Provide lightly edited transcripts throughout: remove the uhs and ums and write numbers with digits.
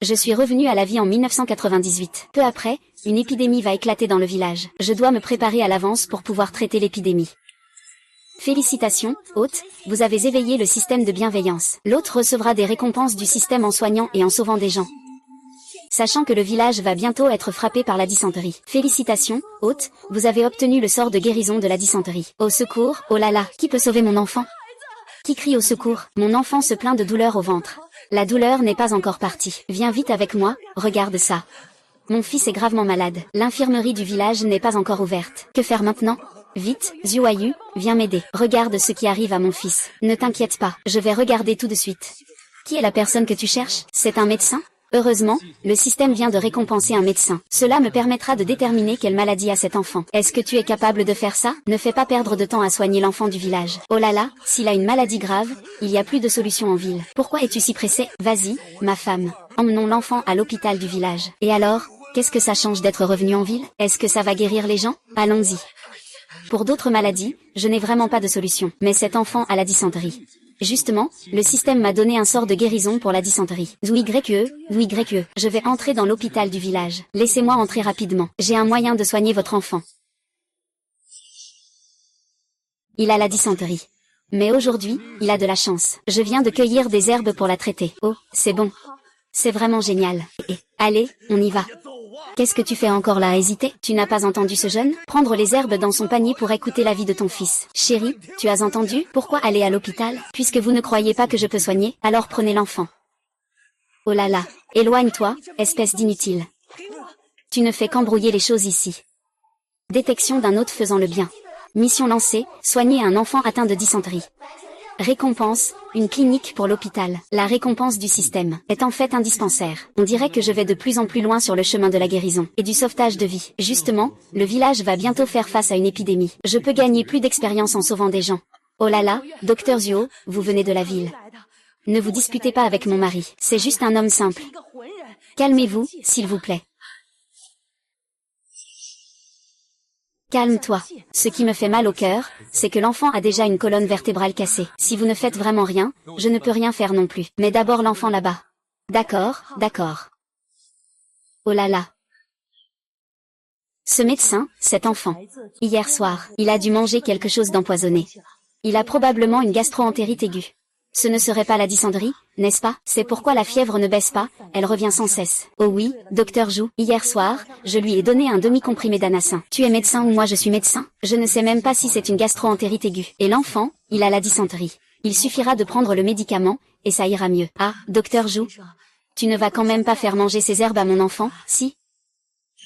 Je suis revenu à la vie en 1998. Peu après, une épidémie va éclater dans le village. Je dois me préparer à l'avance pour pouvoir traiter l'épidémie. Félicitations, hôte, vous avez éveillé le système de bienveillance. L'hôte recevra des récompenses du système en soignant et en sauvant des gens. Sachant que le village va bientôt être frappé par la dysenterie. Félicitations, hôte, vous avez obtenu le sort de guérison de la dysenterie. Au secours, oh là là, qui peut sauver mon enfant? Qui crie au secours? Mon enfant se plaint de douleur au ventre. La douleur n'est pas encore partie. Viens vite avec moi, regarde ça. Mon fils est gravement malade. L'infirmerie du village n'est pas encore ouverte. Que faire maintenant? Vite, Zhuayu, viens m'aider. Regarde ce qui arrive à mon fils. Ne t'inquiète pas, je vais regarder tout de suite. Qui est la personne que tu cherches? C'est un médecin? Heureusement, le système vient de récompenser un médecin. Cela me permettra de déterminer quelle maladie a cet enfant. Est-ce que tu es capable de faire ça? Ne fais pas perdre de temps à soigner l'enfant du village. Oh là là, s'il a une maladie grave, il n'y a plus de solution en ville. Pourquoi es-tu si pressé? Vas-y, ma femme. Emmenons l'enfant à l'hôpital du village. Et alors, qu'est-ce que ça change d'être revenu en ville? Est-ce que ça va guérir les gens? Allons-y. Pour d'autres maladies, je n'ai vraiment pas de solution. Mais cet enfant a la dysenterie. Justement, le système m'a donné un sort de guérison pour la dysenterie. YE, je vais entrer dans l'hôpital du village. Laissez-moi entrer rapidement. J'ai un moyen de soigner votre enfant. Il a la dysenterie. Mais aujourd'hui, il a de la chance. Je viens de cueillir des herbes pour la traiter. Oh, c'est bon. C'est vraiment génial. Allez, on y va. Qu'est-ce que tu fais encore là à hésiter? Tu n'as pas entendu ce jeune? Prendre les herbes dans son panier pour écouter l'avis de ton fils. Chérie, tu as entendu? Pourquoi aller à l'hôpital? Puisque vous ne croyez pas que je peux soigner, alors prenez l'enfant. Oh là là, éloigne-toi, espèce d'inutile. Tu ne fais qu'embrouiller les choses ici. Détection d'un hôte faisant le bien. Mission lancée, soigner un enfant atteint de dysenterie. Récompense, une clinique pour l'hôpital. La récompense du système est en fait un dispensaire. On dirait que je vais de plus en plus loin sur le chemin de la guérison et du sauvetage de vie. Justement, le village va bientôt faire face à une épidémie. Je peux gagner plus d'expérience en sauvant des gens. Oh là là, docteur Zhuo, vous venez de la ville. Ne vous disputez pas avec mon mari, c'est juste un homme simple. Calmez-vous, s'il vous plaît. Calme-toi. Ce qui me fait mal au cœur, c'est que l'enfant a déjà une colonne vertébrale cassée. Si vous ne faites vraiment rien, je ne peux rien faire non plus. Mais d'abord l'enfant là-bas. D'accord, d'accord. Oh là là. Ce médecin, cet enfant. Hier soir, il a dû manger quelque chose d'empoisonné. Il a probablement une gastro-entérite aiguë. Ce ne serait pas la dysenterie, n'est-ce pas? C'est pourquoi la fièvre ne baisse pas, elle revient sans cesse. Oh oui, docteur Zhu, hier soir, je lui ai donné un demi-comprimé d'anacin. Tu es médecin ou moi je suis médecin? Je ne sais même pas si c'est une gastro-entérite aiguë. Et l'enfant, il a la dysenterie. Il suffira de prendre le médicament, et ça ira mieux. Ah, docteur Zhu, tu ne vas quand même pas faire manger ces herbes à mon enfant, si?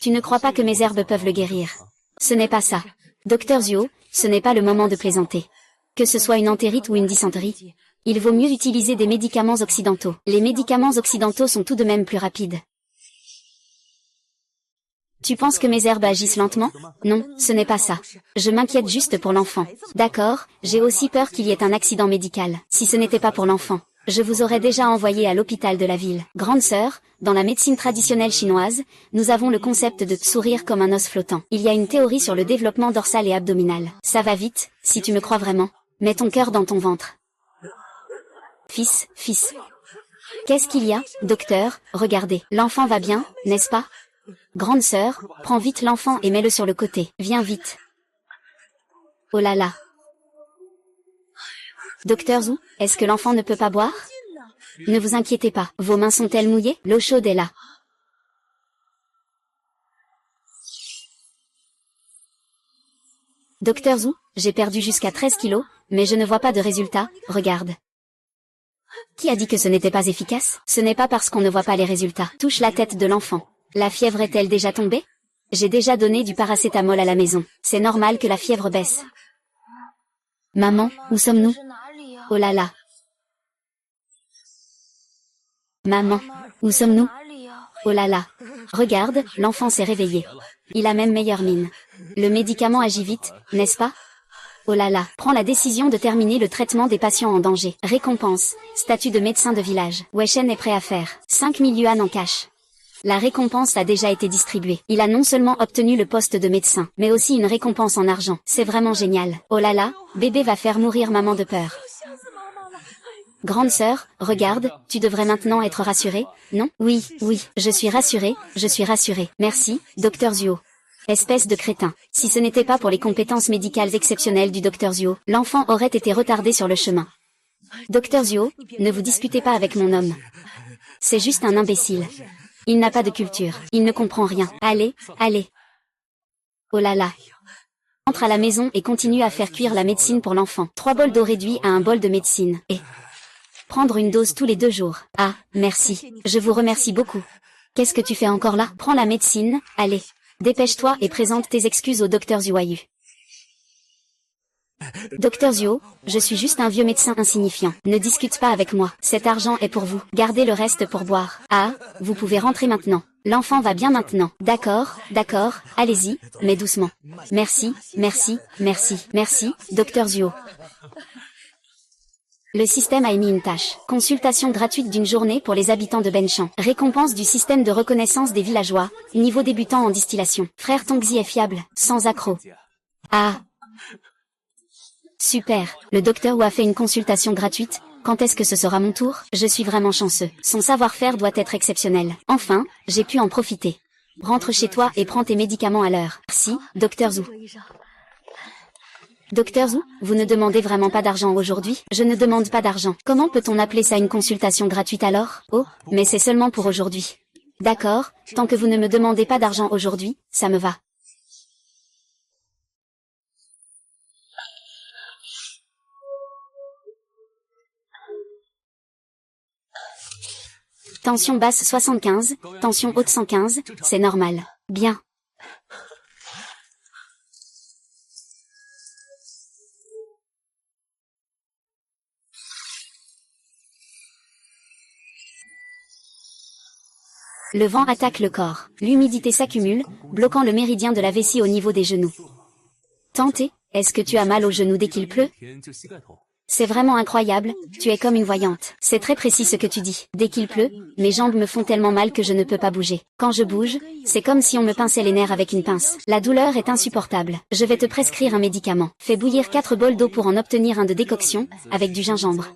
Tu ne crois pas que mes herbes peuvent le guérir? Ce n'est pas ça. Docteur Zhu, ce n'est pas le moment de plaisanter. Que ce soit une entérite ou une dysenterie, il vaut mieux utiliser des médicaments occidentaux. Les médicaments occidentaux sont tout de même plus rapides. Tu penses que mes herbes agissent lentement? Non, ce n'est pas ça. Je m'inquiète juste pour l'enfant. D'accord, j'ai aussi peur qu'il y ait un accident médical. Si ce n'était pas pour l'enfant, je vous aurais déjà envoyé à l'hôpital de la ville. Grande sœur, dans la médecine traditionnelle chinoise, nous avons le concept de sourire comme un os flottant. Il y a une théorie sur le développement dorsal et abdominal. Ça va vite, si tu me crois vraiment. Mets ton cœur dans ton ventre. Fils. Qu'est-ce qu'il y a, docteur? Regardez, l'enfant va bien, n'est-ce pas? Grande sœur, prends vite l'enfant et mets-le sur le côté. Viens vite. Oh là là. Docteur Zhu, est-ce que l'enfant ne peut pas boire? Ne vous inquiétez pas, vos mains sont-elles mouillées? L'eau chaude est là. Docteur Zhu, j'ai perdu jusqu'à 13 kilos, mais je ne vois pas de résultat, regarde. Qui a dit que ce n'était pas efficace? Ce n'est pas parce qu'on ne voit pas les résultats. Touche la tête de l'enfant. La fièvre est-elle déjà tombée? J'ai déjà donné du paracétamol à la maison. C'est normal que la fièvre baisse. Maman, où sommes-nous? Oh là là. Maman, où sommes-nous? Oh là là. Regarde, l'enfant s'est réveillé. Il a même meilleure mine. Le médicament agit vite, n'est-ce pas? Oh là là, prends la décision de terminer le traitement des patients en danger. Récompense, statut de médecin de village. Weishen est prêt à faire 5000 yuan en cash. La récompense a déjà été distribuée. Il a non seulement obtenu le poste de médecin, mais aussi une récompense en argent. C'est vraiment génial. Oh là là, bébé va faire mourir maman de peur. Grande sœur, regarde, tu devrais maintenant être rassurée, non? Oui, oui, je suis rassurée, je suis rassurée. Merci, docteur Zuo. Espèce de crétin. Si ce n'était pas pour les compétences médicales exceptionnelles du docteur Zuo, l'enfant aurait été retardé sur le chemin. Docteur Zuo, ne vous disputez pas avec mon homme. C'est juste un imbécile. Il n'a pas de culture, il ne comprend rien. Allez, allez. Oh là là. Entre à la maison et continue à faire cuire la médecine pour l'enfant. 3 bols d'eau réduits à un bol de médecine. Et prendre une dose tous les 2 jours. Ah, merci. Je vous remercie beaucoup. Qu'est-ce que tu fais encore là? Prends la médecine, allez. Dépêche-toi et présente tes excuses au docteur Zuayu. Docteur Zuo, je suis juste un vieux médecin insignifiant. Ne discute pas avec moi. Cet argent est pour vous. Gardez le reste pour boire. Ah, vous pouvez rentrer maintenant. L'enfant va bien maintenant. D'accord, d'accord, allez-y, mais doucement. Merci, merci, merci, merci, docteur Zuo. Le système a émis une tâche. Consultation gratuite d'une journée pour les habitants de Benchan. Récompense du système de reconnaissance des villageois. Niveau débutant en distillation. Frère Tongzi est fiable, sans accroc. Ah. Super, le docteur Wu a fait une consultation gratuite. Quand est-ce que ce sera mon tour? Je suis vraiment chanceux. Son savoir-faire doit être exceptionnel. Enfin, j'ai pu en profiter. Rentre chez toi et prends tes médicaments à l'heure. Merci, docteur Zhu. Docteur Zhu, vous ne demandez vraiment pas d'argent aujourd'hui? Je ne demande pas d'argent. Comment peut-on appeler ça une consultation gratuite alors? Oh, mais c'est seulement pour aujourd'hui. D'accord, tant que vous ne me demandez pas d'argent aujourd'hui, ça me va. Tension basse 75, tension haute 115, c'est normal. Bien. Le vent attaque le corps. L'humidité s'accumule, bloquant le méridien de la vessie au niveau des genoux. Tentez, est-ce que tu as mal aux genoux dès qu'il pleut? C'est vraiment incroyable, tu es comme une voyante. C'est très précis ce que tu dis. Dès qu'il pleut, mes jambes me font tellement mal que je ne peux pas bouger. Quand je bouge, c'est comme si on me pinçait les nerfs avec une pince. La douleur est insupportable. Je vais te prescrire un médicament. Fais bouillir 4 bols d'eau pour en obtenir un de décoction, avec du gingembre.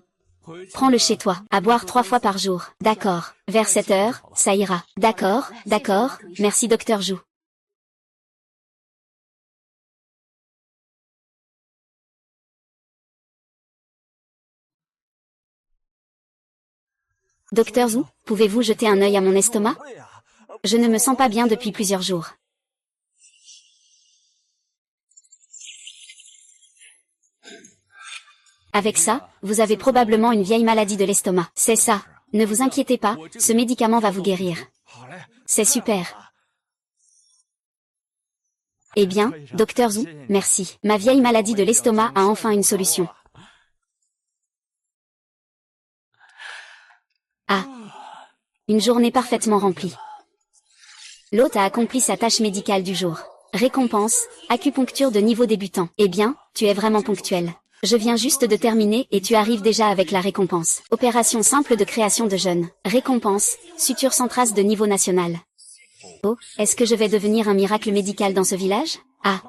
Prends-le chez toi, à boire 3 fois par jour. D'accord. Vers 7 heures, ça ira. D'accord, d'accord, merci docteur Jou. Docteur Zou, pouvez-vous jeter un œil à mon estomac? Je ne me sens pas bien depuis plusieurs jours. Avec ça, vous avez probablement une vieille maladie de l'estomac. C'est ça. Ne vous inquiétez pas, ce médicament va vous guérir. C'est super. Eh bien, docteur Zou, merci. Ma vieille maladie de l'estomac a enfin une solution. Ah. Une journée parfaitement remplie. L'hôte a accompli sa tâche médicale du jour. Récompense, acupuncture de niveau débutant. Eh bien, tu es vraiment ponctuel. Je viens juste de terminer et tu arrives déjà avec la récompense. Opération simple de création de jeunes. Récompense, suture sans trace de niveau national. Oh, est-ce que je vais devenir un miracle médical dans ce village? Ah.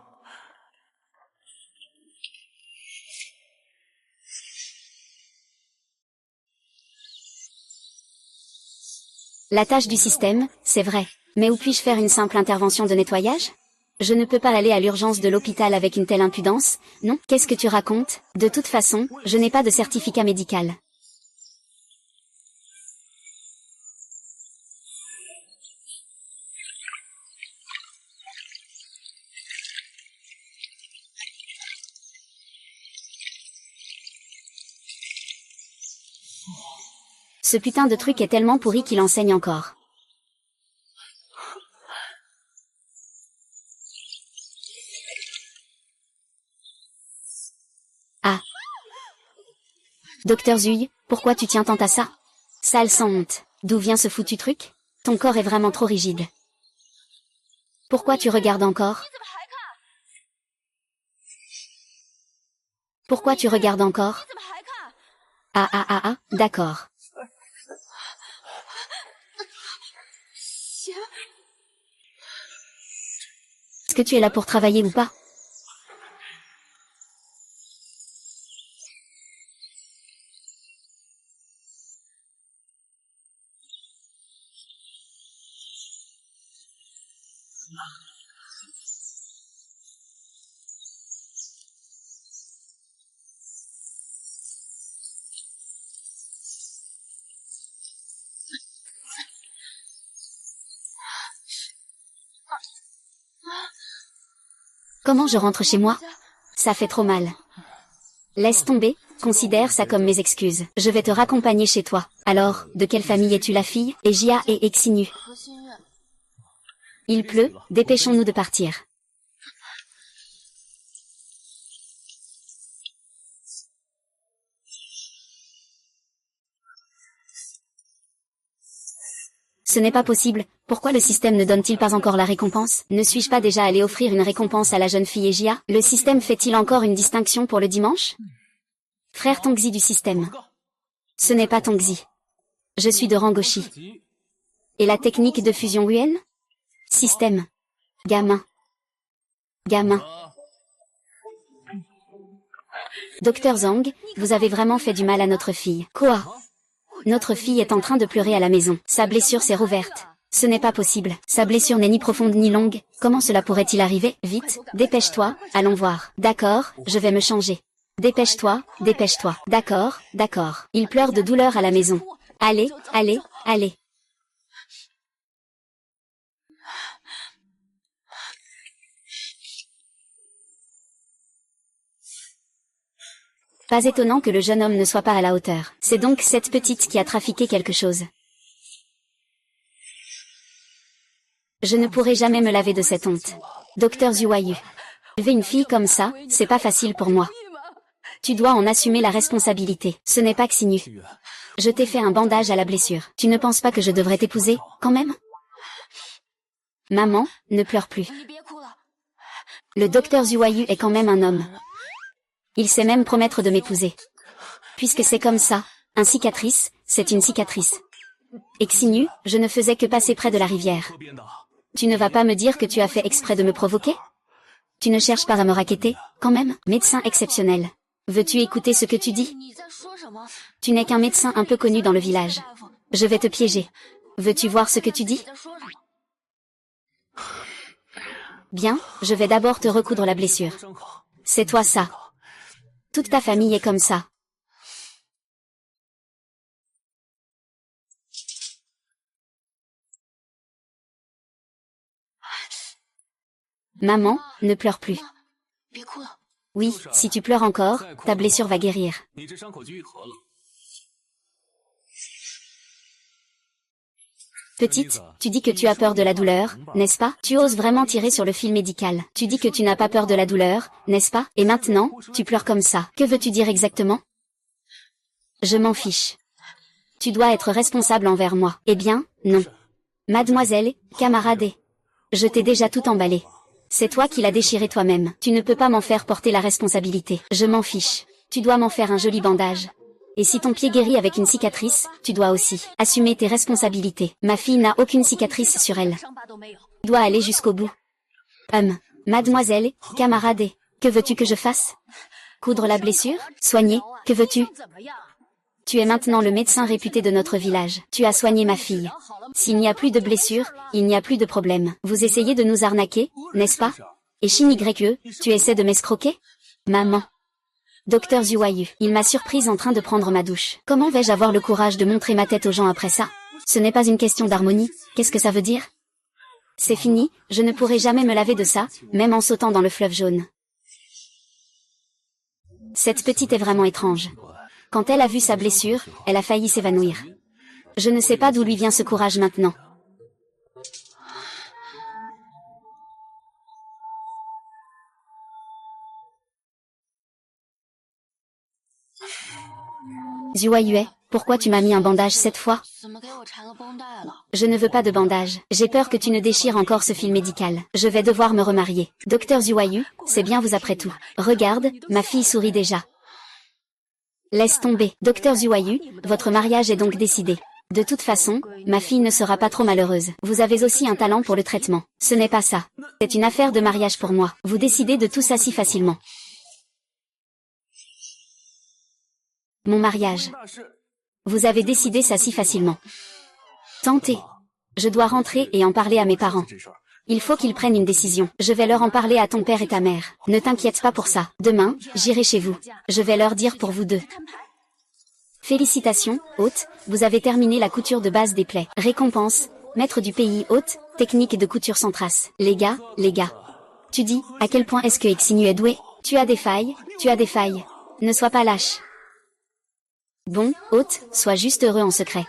La tâche du système, c'est vrai. Mais où puis-je faire une simple intervention de nettoyage? Je ne peux pas aller à l'urgence de l'hôpital avec une telle impudence, non? Qu'est-ce que tu racontes? De toute façon, je n'ai pas de certificat médical. Ce putain de truc est tellement pourri qu'il enseigne encore. Ah. Docteur Zuy, pourquoi tu tiens tant à ça? Sale sans honte. D'où vient ce foutu truc? Ton corps est vraiment trop rigide. Pourquoi tu regardes encore? Pourquoi tu regardes encore? Ah, d'accord. Est-ce que tu es là pour travailler ou pas? Comment je rentre chez moi? Ça fait trop mal. Laisse tomber, considère ça comme mes excuses. Je vais te raccompagner chez toi. Alors, de quelle famille es-tu la fille? Egia et Exinu. Il pleut, dépêchons-nous de partir. Ce n'est pas possible, pourquoi le système ne donne-t-il pas encore la récompense? Ne suis-je pas déjà allé offrir une récompense à la jeune fille Egia? Le système fait-il encore une distinction pour le dimanche? Frère Tongzi du système. Ce n'est pas Tongzi. Je suis de Rangoshi. Et la technique de fusion Wen? Système. Gamin. Gamin. Docteur Zhang, vous avez vraiment fait du mal à notre fille. Quoi? Notre fille est en train de pleurer à la maison. Sa blessure s'est rouverte. Ce n'est pas possible. Sa blessure n'est ni profonde ni longue. Comment cela pourrait-il arriver? Vite, dépêche-toi, allons voir. D'accord, je vais me changer. Dépêche-toi, dépêche-toi. D'accord, d'accord. Il pleure de douleur à la maison. Allez, allez, allez. Pas étonnant que le jeune homme ne soit pas à la hauteur. C'est donc cette petite qui a trafiqué quelque chose. Je ne pourrai jamais me laver de cette honte. Docteur Zhuayu. Élever une fille comme ça, c'est pas facile pour moi. Tu dois en assumer la responsabilité. Ce n'est pas Xinu. Je t'ai fait un bandage à la blessure. Tu ne penses pas que je devrais t'épouser, quand même? Maman, ne pleure plus. Le docteur Zhuayu est quand même un homme. Il sait même promettre de m'épouser. Puisque c'est comme ça, une cicatrice, c'est une cicatrice. Et Xinu, je ne faisais que passer près de la rivière. Tu ne vas pas me dire que tu as fait exprès de me provoquer? Tu ne cherches pas à me racketter, quand même? Médecin exceptionnel. Veux-tu écouter ce que tu dis? Tu n'es qu'un médecin un peu connu dans le village. Je vais te piéger. Veux-tu voir ce que tu dis? Bien, je vais d'abord te recoudre la blessure. C'est toi ça. Toute ta famille est comme ça. Maman, ne pleure plus. Oui, si tu pleures encore, ta blessure va guérir. Petite, tu dis que tu as peur de la douleur, n'est-ce pas? Tu oses vraiment tirer sur le fil médical. Tu dis que tu n'as pas peur de la douleur, n'est-ce pas? Et maintenant, tu pleures comme ça. Que veux-tu dire exactement? Je m'en fiche. Tu dois être responsable envers moi. Eh bien, non. Mademoiselle, camarade. Je t'ai déjà tout emballé. C'est toi qui l'as déchiré toi-même. Tu ne peux pas m'en faire porter la responsabilité. Je m'en fiche. Tu dois m'en faire un joli bandage. Et si ton pied guérit avec une cicatrice, tu dois aussi assumer tes responsabilités. Ma fille n'a aucune cicatrice sur elle. Tu dois aller jusqu'au bout. Mademoiselle, camarade, que veux-tu que je fasse? Coudre la blessure? Soigner? Que veux-tu? Tu es maintenant le médecin réputé de notre village. Tu as soigné ma fille. S'il n'y a plus de blessure, il n'y a plus de problème. Vous essayez de nous arnaquer, n'est-ce pas? Et Shinigreque, tu essaies de m'escroquer? Maman. Docteur Zhuayu, il m'a surprise en train de prendre ma douche. Comment vais-je avoir le courage de montrer ma tête aux gens après ça? Ce n'est pas une question d'harmonie, qu'est-ce que ça veut dire? C'est fini, je ne pourrai jamais me laver de ça, même en sautant dans le fleuve jaune. Cette petite est vraiment étrange. Quand elle a vu sa blessure, elle a failli s'évanouir. Je ne sais pas d'où lui vient ce courage maintenant. Zhuayu, pourquoi tu m'as mis un bandage cette fois? Je ne veux pas de bandage. J'ai peur que tu ne déchires encore ce fil médical. Je vais devoir me remarier. Docteur Zhuayu, c'est bien vous après tout. Regarde, ma fille sourit déjà. Laisse tomber. Docteur Zhuayu, votre mariage est donc décidé. De toute façon, ma fille ne sera pas trop malheureuse. Vous avez aussi un talent pour le traitement. Ce n'est pas ça. C'est une affaire de mariage pour moi. Vous décidez de tout ça si facilement. Mon mariage. Vous avez décidé ça si facilement. Tentez. Je dois rentrer et en parler à mes parents. Il faut qu'ils prennent une décision. Je vais leur en parler à ton père et ta mère. Ne t'inquiète pas pour ça. Demain, j'irai chez vous. Je vais leur dire pour vous deux. Félicitations, hôte, vous avez terminé la couture de base des plaies. Récompense, maître du pays, hôte, technique de couture sans trace. Les gars. Tu dis, à quel point est-ce que Exinu est doué? Tu as des failles. Ne sois pas lâche. Bon, hôte, sois juste heureux en secret.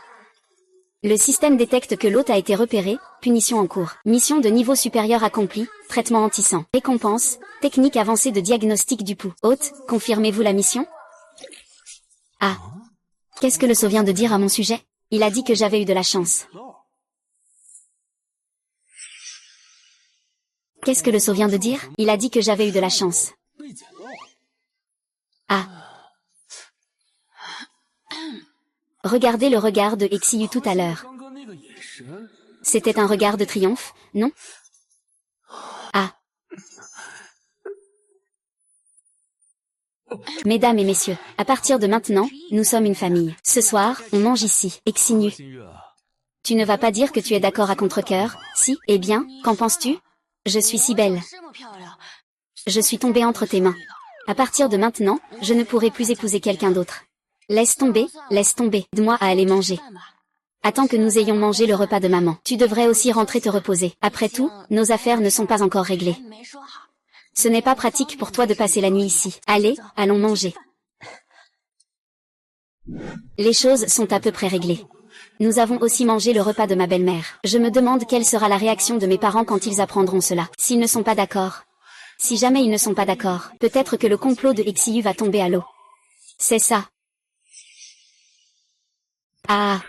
Le système détecte que l'hôte a été repéré, punition en cours. Mission de niveau supérieur accomplie, traitement anti-sang. Récompense, technique avancée de diagnostic du pouls. Hôte, confirmez-vous la mission? Ah. Qu'est-ce que le sot vient de dire à mon sujet? Il a dit que j'avais eu de la chance. Qu'est-ce que le sot vient de dire? Il a dit que j'avais eu de la chance. Ah. Regardez le regard de Exiu tout à l'heure. C'était un regard de triomphe, non? Ah. Mesdames et messieurs, à partir de maintenant, nous sommes une famille. Ce soir, on mange ici. Exinu. Tu ne vas pas dire que tu es d'accord à contre-cœur, si? Eh bien, qu'en penses-tu? Je suis si belle. Je suis tombée entre tes mains. À partir de maintenant, je ne pourrai plus épouser quelqu'un d'autre. Laisse tomber, aide-moi à aller manger. Attends que nous ayons mangé le repas de maman. Tu devrais aussi rentrer te reposer. Après tout, nos affaires ne sont pas encore réglées. Ce n'est pas pratique pour toi de passer la nuit ici. Allez, allons manger. Les choses sont à peu près réglées. Nous avons aussi mangé le repas de ma belle-mère. Je me demande quelle sera la réaction de mes parents quand ils apprendront cela. S'ils ne sont pas d'accord. Si jamais ils ne sont pas d'accord, peut-être que le complot de Exiu va tomber à l'eau. C'est ça. Ah.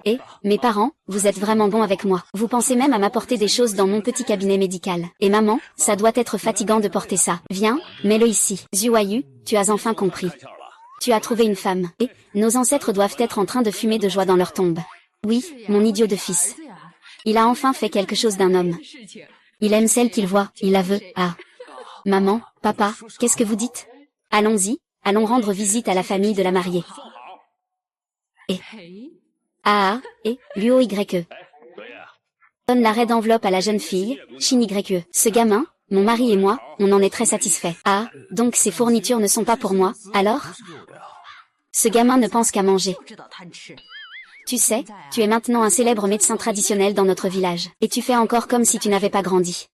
Et, mes parents, vous êtes vraiment bons avec moi. Vous pensez même à m'apporter des choses dans mon petit cabinet médical. Et maman, ça doit être fatigant de porter ça. Viens, mets-le ici. Zuayu, tu as enfin compris. Tu as trouvé une femme. Et, nos ancêtres doivent être en train de fumer de joie dans leur tombe. Oui, mon idiot de fils. Il a enfin fait quelque chose d'un homme. Il aime celle qu'il voit, il la veut. Ah. Maman, papa, qu'est-ce que vous dites? Allons-y, allons rendre visite à la famille de la mariée. Et... Ah, et, l'UOYE. Donne la raide enveloppe à la jeune fille, Shin-YE. Ce gamin, mon mari et moi, on en est très satisfaits. Ah, donc ces fournitures ne sont pas pour moi, alors? Ce gamin ne pense qu'à manger. Tu sais, tu es maintenant un célèbre médecin traditionnel dans notre village, et tu fais encore comme si tu n'avais pas grandi.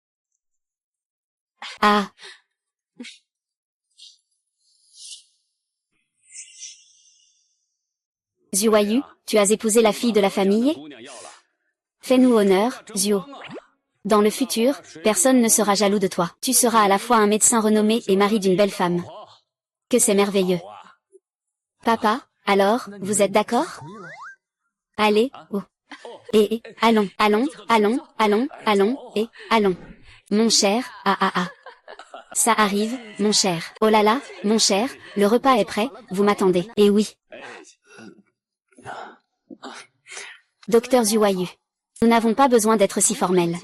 Ah. Zuayu, tu as épousé la fille de la famille? Fais-nous honneur, Zuo. Dans le futur, personne ne sera jaloux de toi. Tu seras à la fois un médecin renommé et mari d'une belle femme. Que c'est merveilleux. Papa, alors, vous êtes d'accord? Allez, oh. Et, allons, et, allons. Mon cher, Ça arrive, mon cher. Oh là là, mon cher, le repas est prêt, vous m'attendez. Eh oui. Docteur Zuayu. Nous n'avons pas besoin d'être si formels.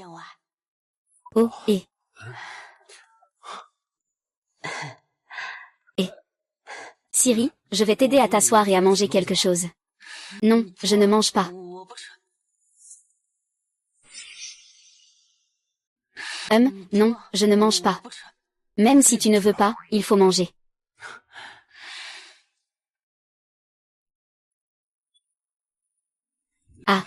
Oh, et... Siri, je vais t'aider à t'asseoir et à manger quelque chose. Non, je ne mange pas. Non, je ne mange pas. Même si tu ne veux pas, il faut manger. Ah.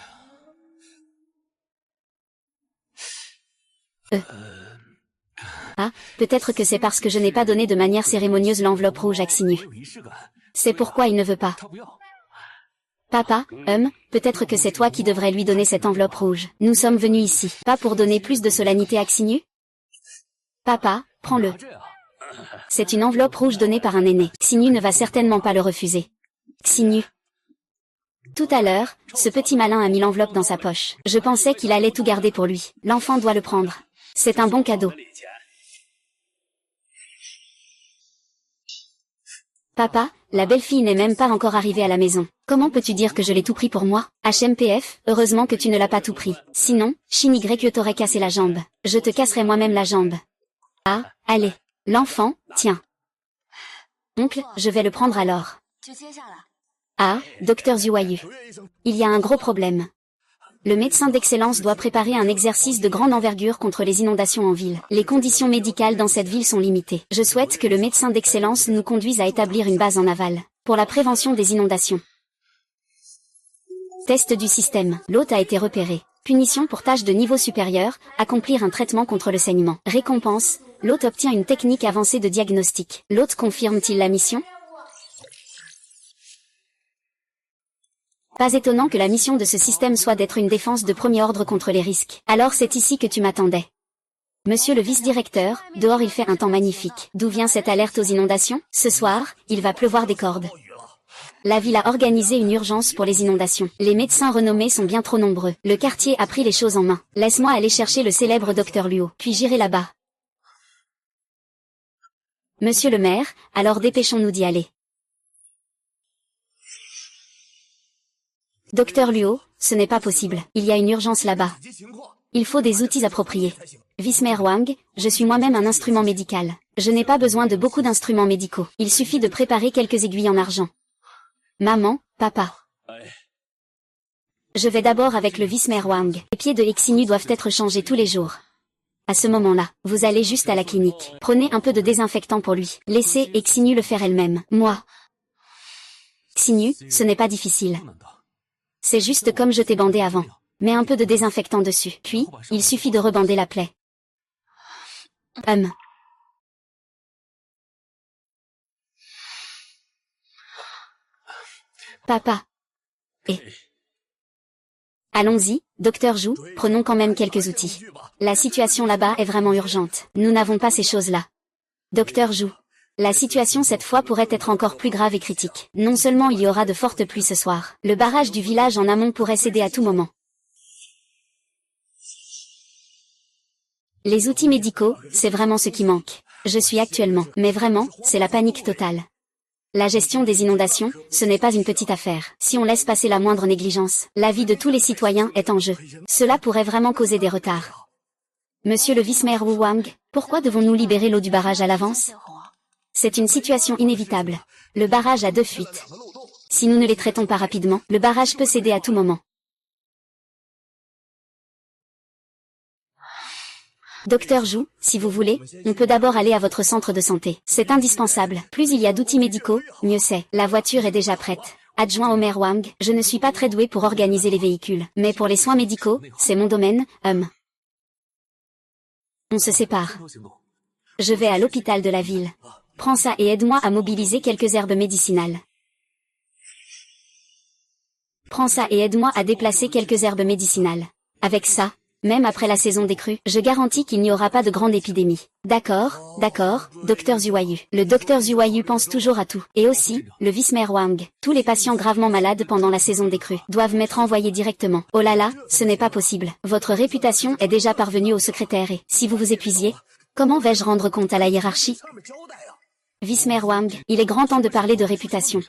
Ah, peut-être que c'est parce que je n'ai pas donné de manière cérémonieuse l'enveloppe rouge à Xinu. C'est pourquoi il ne veut pas. Papa, peut-être que c'est toi qui devrais lui donner cette enveloppe rouge. Nous sommes venus ici, pas pour donner plus de solennité à Xinu? Papa, prends-le. C'est une enveloppe rouge donnée par un aîné. Xinu ne va certainement pas le refuser. Xinu. Tout à l'heure, ce petit malin a mis l'enveloppe dans sa poche. Je pensais qu'il allait tout garder pour lui. L'enfant doit le prendre. C'est un bon cadeau. Papa, la belle-fille n'est même pas encore arrivée à la maison. Comment peux-tu dire que je l'ai tout pris pour moi? HMPF, heureusement que tu ne l'as pas tout pris. Sinon, Shin-YE t'aurait cassé la jambe. Je te casserai moi-même la jambe. Ah, allez. L'enfant, tiens. Oncle, je vais le prendre alors. Ah, docteur Zuayu. Il y a un gros problème. Le médecin d'excellence doit préparer un exercice de grande envergure contre les inondations en ville. Les conditions médicales dans cette ville sont limitées. Je souhaite que le médecin d'excellence nous conduise à établir une base en aval pour la prévention des inondations. Test du système. L'hôte a été repéré. Punition pour tâche de niveau supérieur, accomplir un traitement contre le saignement. Récompense, l'hôte obtient une technique avancée de diagnostic. L'hôte confirme-t-il la mission? Pas étonnant que la mission de ce système soit d'être une défense de premier ordre contre les risques. Alors c'est ici que tu m'attendais. Monsieur le vice-directeur, dehors il fait un temps magnifique. D'où vient cette alerte aux inondations? Ce soir, il va pleuvoir des cordes. La ville a organisé une urgence pour les inondations. Les médecins renommés sont bien trop nombreux. Le quartier a pris les choses en main. Laisse-moi aller chercher le célèbre docteur Luo, puis j'irai là-bas. Monsieur le maire, alors dépêchons-nous d'y aller. Docteur Luo, ce n'est pas possible. Il y a une urgence là-bas. Il faut des outils appropriés. Vice-maire Wang, je suis moi-même un instrument médical. Je n'ai pas besoin de beaucoup d'instruments médicaux. Il suffit de préparer quelques aiguilles en argent. Maman, papa. Je vais d'abord avec le vice-maire Wang. Les pieds de Exinu doivent être changés tous les jours. À ce moment-là, vous allez juste à la clinique. Prenez un peu de désinfectant pour lui. Laissez Exinu le faire elle-même. Moi. Exinu, ce n'est pas difficile. C'est juste comme je t'ai bandé avant. Mets un peu de désinfectant dessus. Puis, il suffit de rebander la plaie. Papa. Allons-y, docteur Zhu, prenons quand même quelques outils. La situation là-bas est vraiment urgente. Nous n'avons pas ces choses-là. Docteur Zhu. La situation cette fois pourrait être encore plus grave et critique. Non seulement il y aura de fortes pluies ce soir, le barrage du village en amont pourrait céder à tout moment. Les outils médicaux, c'est vraiment ce qui manque. Je suis actuellement, mais vraiment, c'est la panique totale. La gestion des inondations, ce n'est pas une petite affaire. Si on laisse passer la moindre négligence, la vie de tous les citoyens est en jeu. Cela pourrait vraiment causer des retards. Monsieur le vice-maire Wu Wang, pourquoi devons-nous libérer l'eau du barrage à l'avance? C'est une situation inévitable. Le barrage a 2 fuites. Si nous ne les traitons pas rapidement, le barrage peut céder à tout moment. Docteur Zhu, si vous voulez, on peut d'abord aller à votre centre de santé. C'est indispensable. Plus il y a d'outils médicaux, mieux c'est. La voiture est déjà prête. Adjoint au maire Wang, je ne suis pas très doué pour organiser les véhicules. Mais pour les soins médicaux, c'est mon domaine, On se sépare. Je vais à l'hôpital de la ville. Prends ça et aide-moi à mobiliser quelques herbes médicinales. Prends ça et aide-moi à déplacer quelques herbes médicinales. Avec ça, même après la saison des crues, je garantis qu'il n'y aura pas de grande épidémie. D'accord, docteur Zhuayu. Le docteur Zhuayu pense toujours à tout. Et aussi, le vice-maire Wang. Tous les patients gravement malades pendant la saison des crues doivent m'être envoyés directement. Oh là là, ce n'est pas possible. Votre réputation est déjà parvenue au secrétaire et, si vous vous épuisiez, comment vais-je rendre compte à la hiérarchie? Vice-maire Wang, il est grand temps de parler de réputation.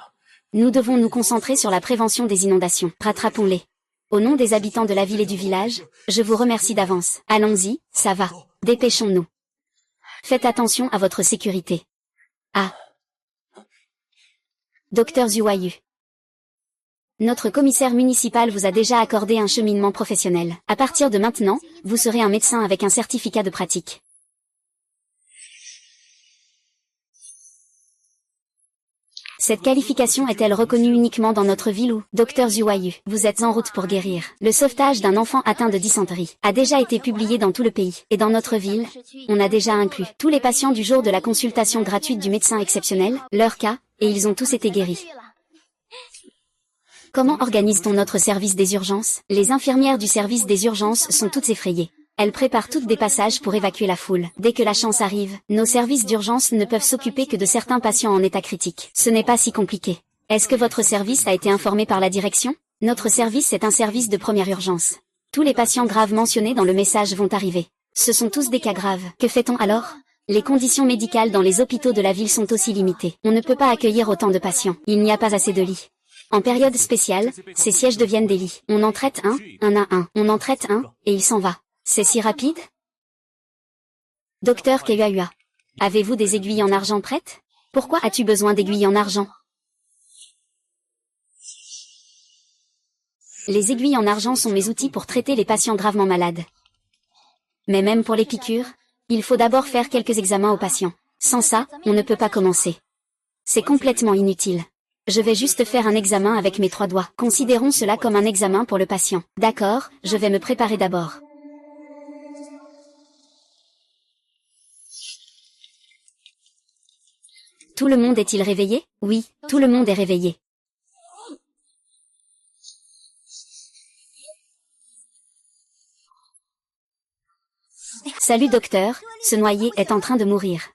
Nous devons nous concentrer sur la prévention des inondations. Rattrapons-les. Au nom des habitants de la ville et du village, je vous remercie d'avance. Allons-y, ça va. Dépêchons-nous. Faites attention à votre sécurité. Docteur Zhuayu. Notre commissaire municipal vous a déjà accordé un cheminement professionnel. À partir de maintenant, vous serez un médecin avec un certificat de pratique. Cette qualification est-elle reconnue uniquement dans notre ville ou, docteur Zhuayu, vous êtes en route pour guérir. Le sauvetage d'un enfant atteint de dysenterie a déjà été publié dans tout le pays. Et dans notre ville, on a déjà inclus tous les patients du jour de la consultation gratuite du médecin exceptionnel, leur cas, et ils ont tous été guéris. Comment organise-t-on notre service des urgences? Les infirmières du service des urgences sont toutes effrayées. Elles préparent toutes des passages pour évacuer la foule. Dès que la chance arrive, nos services d'urgence ne peuvent s'occuper que de certains patients en état critique. Ce n'est pas si compliqué. Est-ce que votre service a été informé par la direction? Notre service est un service de première urgence. Tous les patients graves mentionnés dans le message vont arriver. Ce sont tous des cas graves. Que fait-on alors? Les conditions médicales dans les hôpitaux de la ville sont aussi limitées. On ne peut pas accueillir autant de patients. Il n'y a pas assez de lits. En période spéciale, ces sièges deviennent des lits. On en traite un à un. On en traite un, et il s'en va. C'est si rapide? Docteur Keyua, avez-vous des aiguilles en argent prêtes? Pourquoi as-tu besoin d'aiguilles en argent? Les aiguilles en argent sont mes outils pour traiter les patients gravement malades. Mais même pour les piqûres, il faut d'abord faire quelques examens aux patients. Sans ça, on ne peut pas commencer. C'est complètement inutile. Je vais juste faire un examen avec mes 3 doigts. Considérons cela comme un examen pour le patient. D'accord, je vais me préparer d'abord. Tout le monde est-il réveillé? Oui, tout le monde est réveillé. Salut docteur, ce noyé est en train de mourir.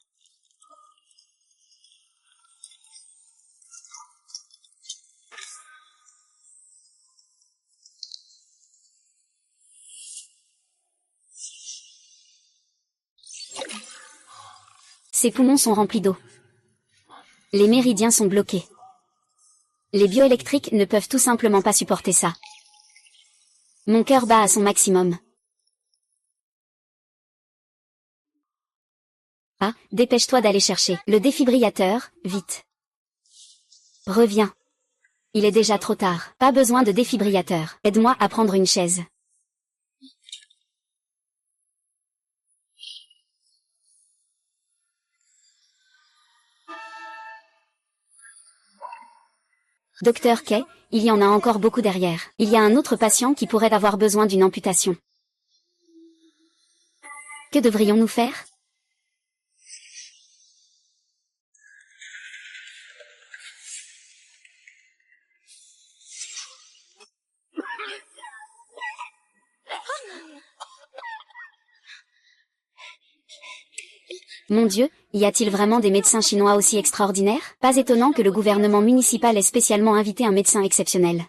Ses poumons sont remplis d'eau. Les méridiens sont bloqués. Les bioélectriques ne peuvent tout simplement pas supporter ça. Mon cœur bat à son maximum. Ah, dépêche-toi d'aller chercher le défibrillateur, vite. Reviens. Il est déjà trop tard. Pas besoin de défibrillateur. Aide-moi à prendre une chaise. Docteur Kay, il y en a encore beaucoup derrière. Il y a un autre patient qui pourrait avoir besoin d'une amputation. Que devrions-nous faire? Mon Dieu, y a-t-il vraiment des médecins chinois aussi extraordinaires? Pas étonnant que le gouvernement municipal ait spécialement invité un médecin exceptionnel.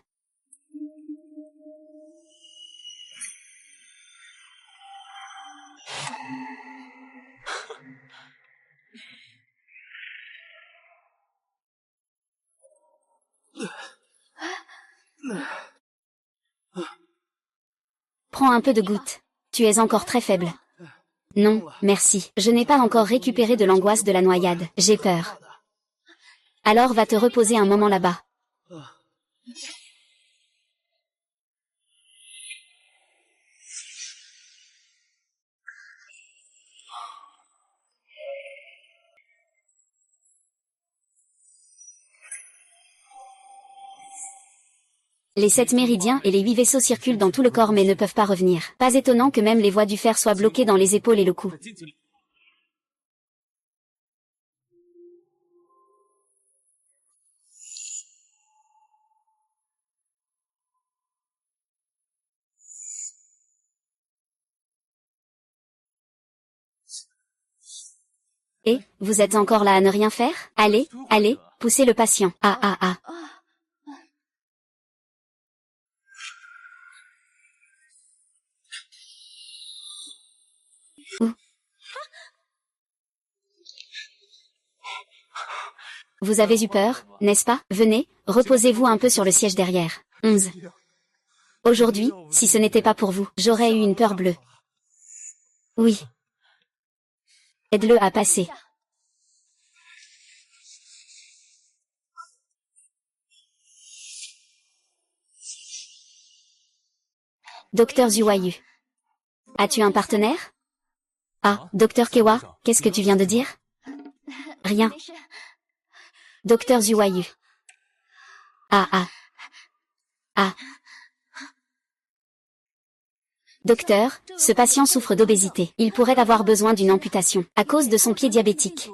Prends un peu de goutte. Tu es encore très faible. Non, merci. Je n'ai pas encore récupéré de l'angoisse de la noyade. J'ai peur. Alors va te reposer un moment là-bas. Les 7 méridiens et les 8 vaisseaux circulent dans tout le corps mais ne peuvent pas revenir. Pas étonnant que même les voies du fer soient bloquées dans les épaules et le cou. Et, vous êtes encore là à ne rien faire? Allez, allez, poussez le patient. Ah ah ah. Ouh. Vous avez eu peur, n'est-ce pas? Venez, reposez-vous un peu sur le siège derrière. 11. Aujourd'hui, si ce n'était pas pour vous, j'aurais eu une peur bleue. Oui. Aide-le à passer. Docteur Zhuayu. As-tu un partenaire? Ah, Docteur Kewa, qu'est-ce que tu viens de dire? Rien. Docteur Zhuayu. Ah ah. Ah. Docteur, ce patient souffre d'obésité. Il pourrait avoir besoin d'une amputation, à cause de son pied diabétique.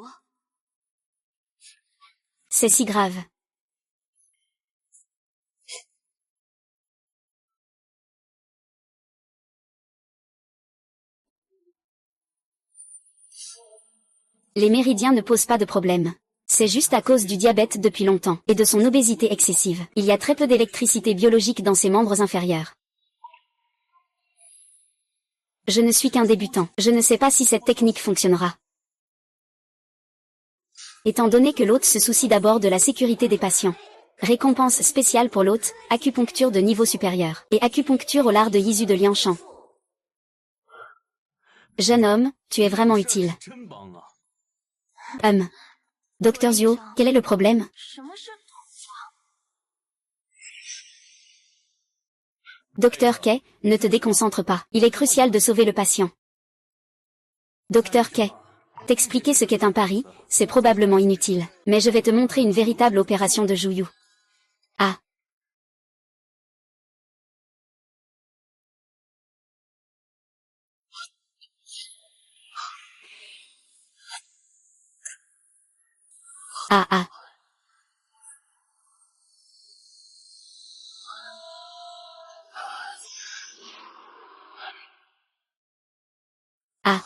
C'est si grave. Les méridiens ne posent pas de problème. C'est juste à cause du diabète depuis longtemps, et de son obésité excessive. Il y a très peu d'électricité biologique dans ses membres inférieurs. Je ne suis qu'un débutant. Je ne sais pas si cette technique fonctionnera. Étant donné que l'hôte se soucie d'abord de la sécurité des patients. Récompense spéciale pour l'hôte, acupuncture de niveau supérieur, et acupuncture au lard de Yisu de Lianshan. Jeune homme, tu es vraiment utile. Docteur Zhuo, quel est le problème? Docteur Kay, ne te déconcentre pas. Il est crucial de sauver le patient. Docteur Kay. T'expliquer ce qu'est un pari, c'est probablement inutile. Mais je vais te montrer une véritable opération de jouyou. Ah. Ah ah. Ah.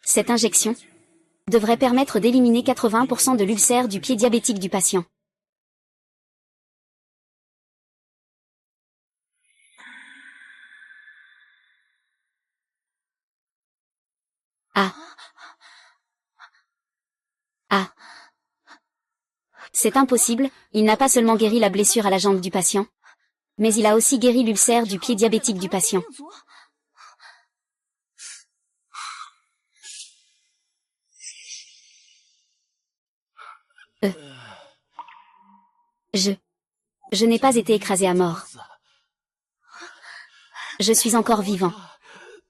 Cette injection devrait permettre d'éliminer 80% de l'ulcère du pied diabétique du patient. Ah. Ah. C'est impossible, il n'a pas seulement guéri la blessure à la jambe du patient, mais il a aussi guéri l'ulcère du pied diabétique du patient. Je n'ai pas été écrasé à mort. Je suis encore vivant.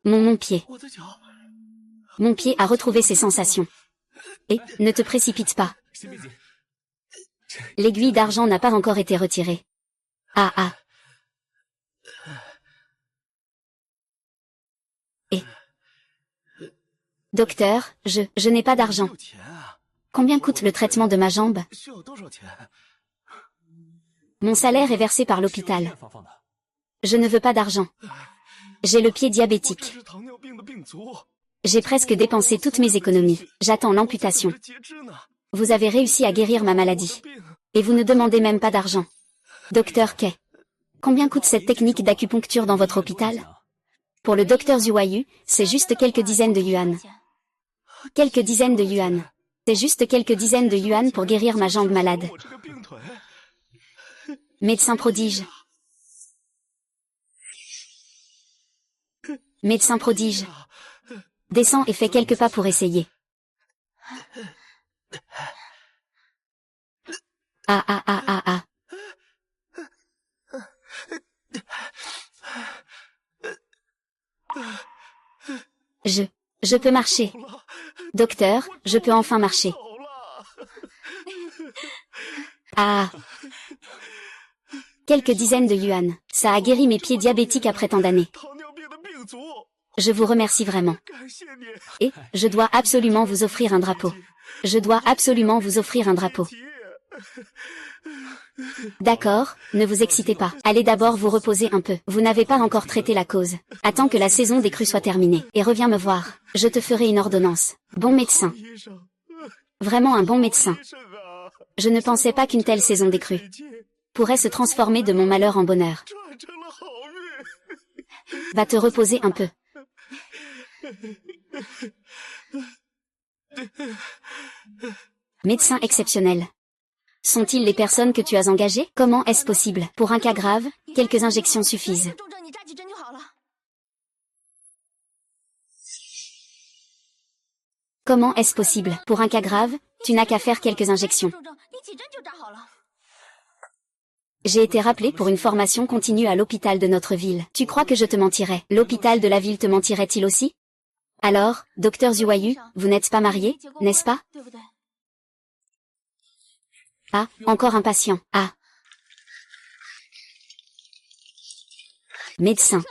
Mon pied. Mon pied a retrouvé ses sensations. Et, ne te précipite pas. L'aiguille d'argent n'a pas encore été retirée. Ah ah. Et. Docteur, je n'ai pas d'argent. Combien coûte le traitement de ma jambe? Mon salaire est versé par l'hôpital. Je ne veux pas d'argent. J'ai le pied diabétique. J'ai presque dépensé toutes mes économies. J'attends l'amputation. Vous avez réussi à guérir ma maladie. Et vous ne demandez même pas d'argent. Docteur Kay. Combien coûte cette technique d'acupuncture dans votre hôpital? Pour le docteur Zhuayu, c'est juste quelques dizaines de yuan. Quelques dizaines de yuan. C'est juste quelques dizaines de yuan pour guérir ma jambe malade. Médecin prodige. Médecin prodige. Descends et fais quelques pas pour essayer. Ah ah ah ah ah. Je peux marcher. Docteur, je peux enfin marcher. Ah. Quelques dizaines de yuan. Ça a guéri mes pieds diabétiques après tant d'années. Je vous remercie vraiment. Et, je dois absolument vous offrir un drapeau. Je dois absolument vous offrir un drapeau. D'accord, ne vous excitez pas. Allez d'abord vous reposer un peu. Vous n'avez pas encore traité la cause. Attends que la saison des crues soit terminée. Et reviens me voir. Je te ferai une ordonnance. Bon médecin. Vraiment un bon médecin. Je ne pensais pas qu'une telle saison des crues pourrait se transformer de mon malheur en bonheur. Va te reposer un peu. Médecin exceptionnel. Sont-ils les personnes que tu as engagées? Comment est-ce possible? Pour un cas grave, quelques injections suffisent. Comment est-ce possible? Pour un cas grave, tu n'as qu'à faire quelques injections. J'ai été rappelé pour une formation continue à l'hôpital de notre ville. Tu crois que je te mentirais? L'hôpital de la ville te mentirait-il aussi? Alors, docteur Zhuayu, vous n'êtes pas marié, n'est-ce pas? Ah, encore un patient. Ah. Médecin.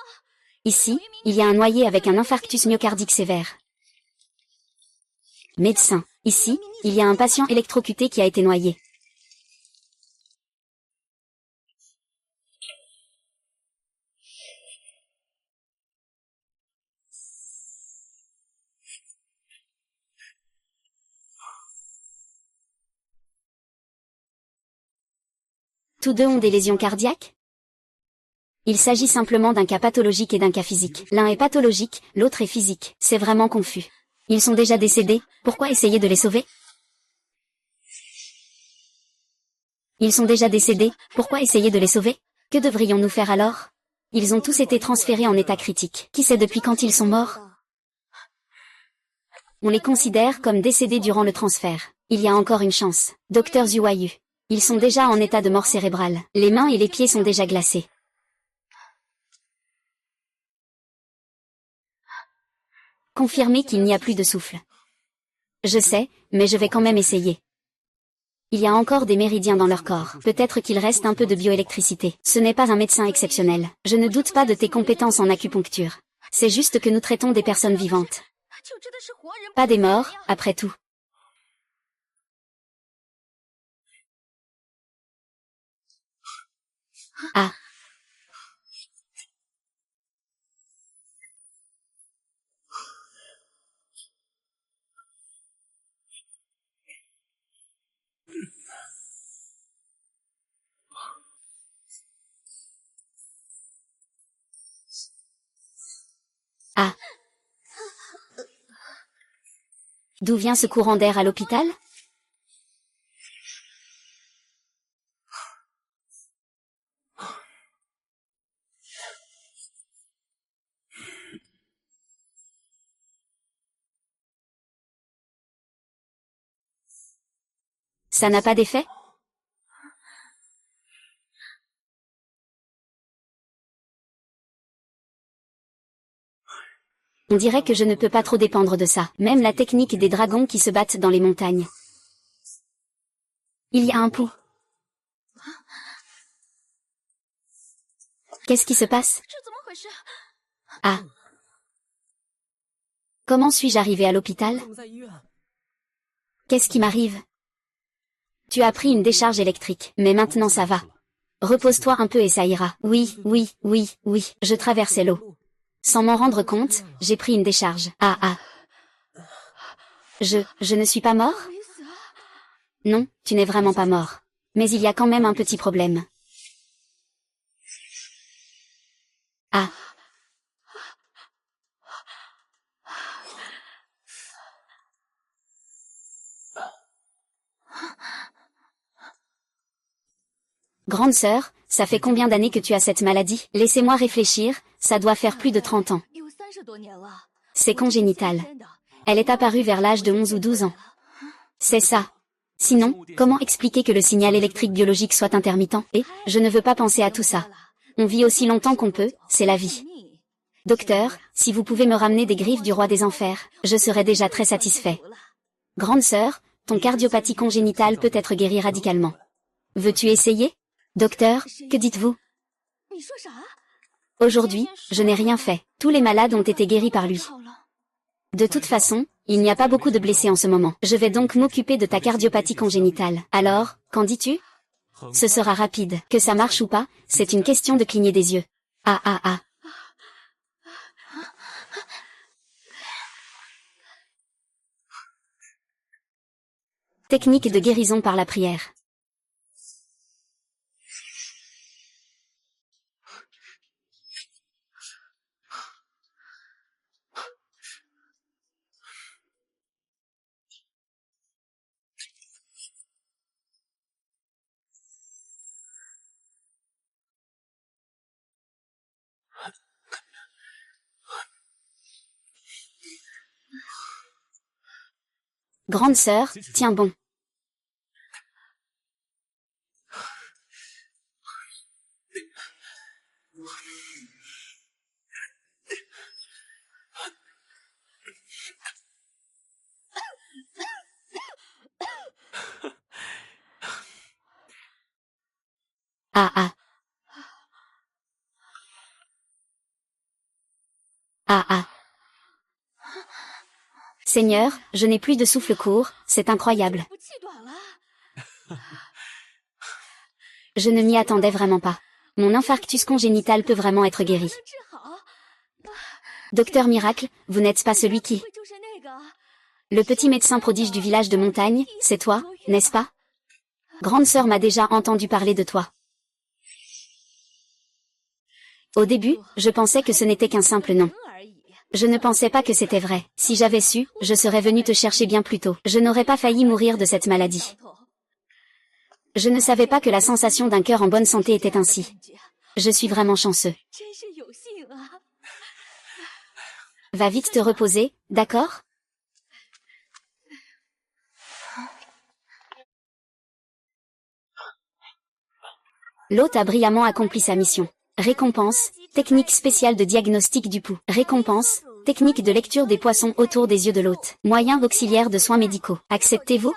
Ici, il y a un noyé avec un infarctus myocardique sévère. Médecin. Ici, il y a un patient électrocuté qui a été noyé. Tous deux ont des lésions cardiaques? Il s'agit simplement d'un cas pathologique et d'un cas physique. L'un est pathologique, l'autre est physique. C'est vraiment confus. Ils sont déjà décédés, pourquoi essayer de les sauver? Ils sont déjà décédés, pourquoi essayer de les sauver? Que devrions-nous faire alors? Ils ont tous été transférés en état critique. Qui sait depuis quand ils sont morts? On les considère comme décédés durant le transfert. Il y a encore une chance. Docteur Zhuayu. Ils sont déjà en état de mort cérébrale. Les mains et les pieds sont déjà glacés. Confirmez qu'il n'y a plus de souffle. Je sais, mais je vais quand même essayer. Il y a encore des méridiens dans leur corps. Peut-être qu'il reste un peu de bioélectricité. Ce n'est pas un médecin exceptionnel. Je ne doute pas de tes compétences en acupuncture. C'est juste que nous traitons des personnes vivantes. Pas des morts, après tout. Ah. Ah. D'où vient ce courant d'air à l'hôpital? Ça n'a pas d'effet? On dirait que je ne peux pas trop dépendre de ça. Même la technique des dragons qui se battent dans les montagnes. Il y a un pouls. Qu'est-ce qui se passe? Ah. Comment suis-je arrivé à l'hôpital? Qu'est-ce qui m'arrive? Tu as pris une décharge électrique, mais maintenant ça va. Repose-toi un peu et ça ira. Oui, oui, oui, oui, je traversais l'eau. Sans m'en rendre compte, j'ai pris une décharge. Ah ah. Je ne suis pas mort? Non, tu n'es vraiment pas mort. Mais il y a quand même un petit problème. Ah. Grande sœur, ça fait combien d'années que tu as cette maladie? Laissez-moi réfléchir, ça doit faire plus de 30 ans. C'est congénital. Elle est apparue vers l'âge de 11 ou 12 ans. C'est ça. Sinon, comment expliquer que le signal électrique biologique soit intermittent? Et, je ne veux pas penser à tout ça. On vit aussi longtemps qu'on peut, c'est la vie. Docteur, si vous pouvez me ramener des griffes du roi des enfers, je serai déjà très satisfait. Grande sœur, ton cardiopathie congénitale peut être guérie radicalement. Veux-tu essayer? Docteur, que dites-vous? Aujourd'hui, je n'ai rien fait. Tous les malades ont été guéris par lui. De toute façon, il n'y a pas beaucoup de blessés en ce moment. Je vais donc m'occuper de ta cardiopathie congénitale. Alors, qu'en dis-tu? Ce sera rapide. Que ça marche ou pas, c'est une question de cligner des yeux. Ah ah ah. Technique de guérison par la prière. Grande sœur, tiens bon. Ah ah. Ah ah. Seigneur, je n'ai plus de souffle court, c'est incroyable. Je ne m'y attendais vraiment pas. Mon infarctus congénital peut vraiment être guéri. Docteur Miracle, vous n'êtes pas celui qui... Le petit médecin prodige du village de montagne, c'est toi, n'est-ce pas? Grande sœur m'a déjà entendu parler de toi. Au début, je pensais que ce n'était qu'un simple nom. Je ne pensais pas que c'était vrai. Si j'avais su, je serais venue te chercher bien plus tôt. Je n'aurais pas failli mourir de cette maladie. Je ne savais pas que la sensation d'un cœur en bonne santé était ainsi. Je suis vraiment chanceux. Va vite te reposer, d'accord? L'hôte a brillamment accompli sa mission. Récompense, technique spéciale de diagnostic du pouls. Récompense, technique de lecture des poissons autour des yeux de l'hôte. Moyen auxiliaire de soins médicaux. Acceptez-vous?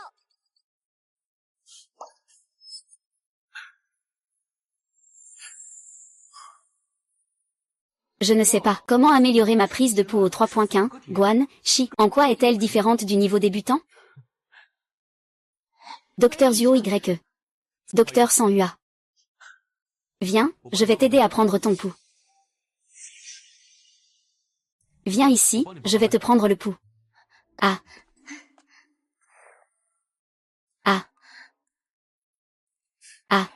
Je ne sais pas. Comment améliorer ma prise de pouls au 3.15, Guan, Shi? En quoi est-elle différente du niveau débutant? Docteur Zuo YE. Docteur sans UA. Viens, je vais t'aider à prendre ton pouls. Viens ici, je vais te prendre le pouls. Ah. Ah. Ah.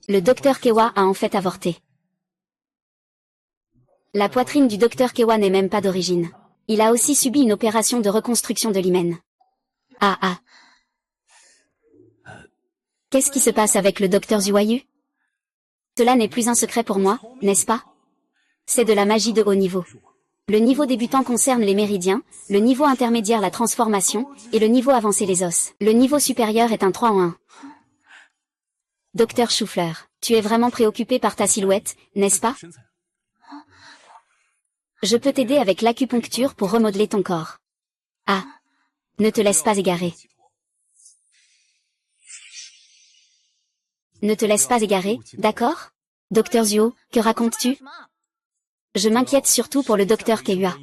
Le docteur Kewa a en fait avorté. La poitrine du docteur Kewa n'est même pas d'origine. Il a aussi subi une opération de reconstruction de l'hymen. Ah ah. Qu'est-ce qui se passe avec le docteur Zuayu? Cela n'est plus un secret pour moi, n'est-ce pas? C'est de la magie de haut niveau. Le niveau débutant concerne les méridiens, le niveau intermédiaire la transformation, et le niveau avancé les os. Le niveau supérieur est un 3 en 1. Docteur Choufleur, tu es vraiment préoccupé par ta silhouette, n'est-ce pas? Je peux t'aider avec l'acupuncture pour remodeler ton corps. Ah. Ne te laisse pas égarer. Ne te laisse pas égarer, d'accord? Docteur Zuo, que racontes-tu? Je m'inquiète surtout pour le docteur Keua.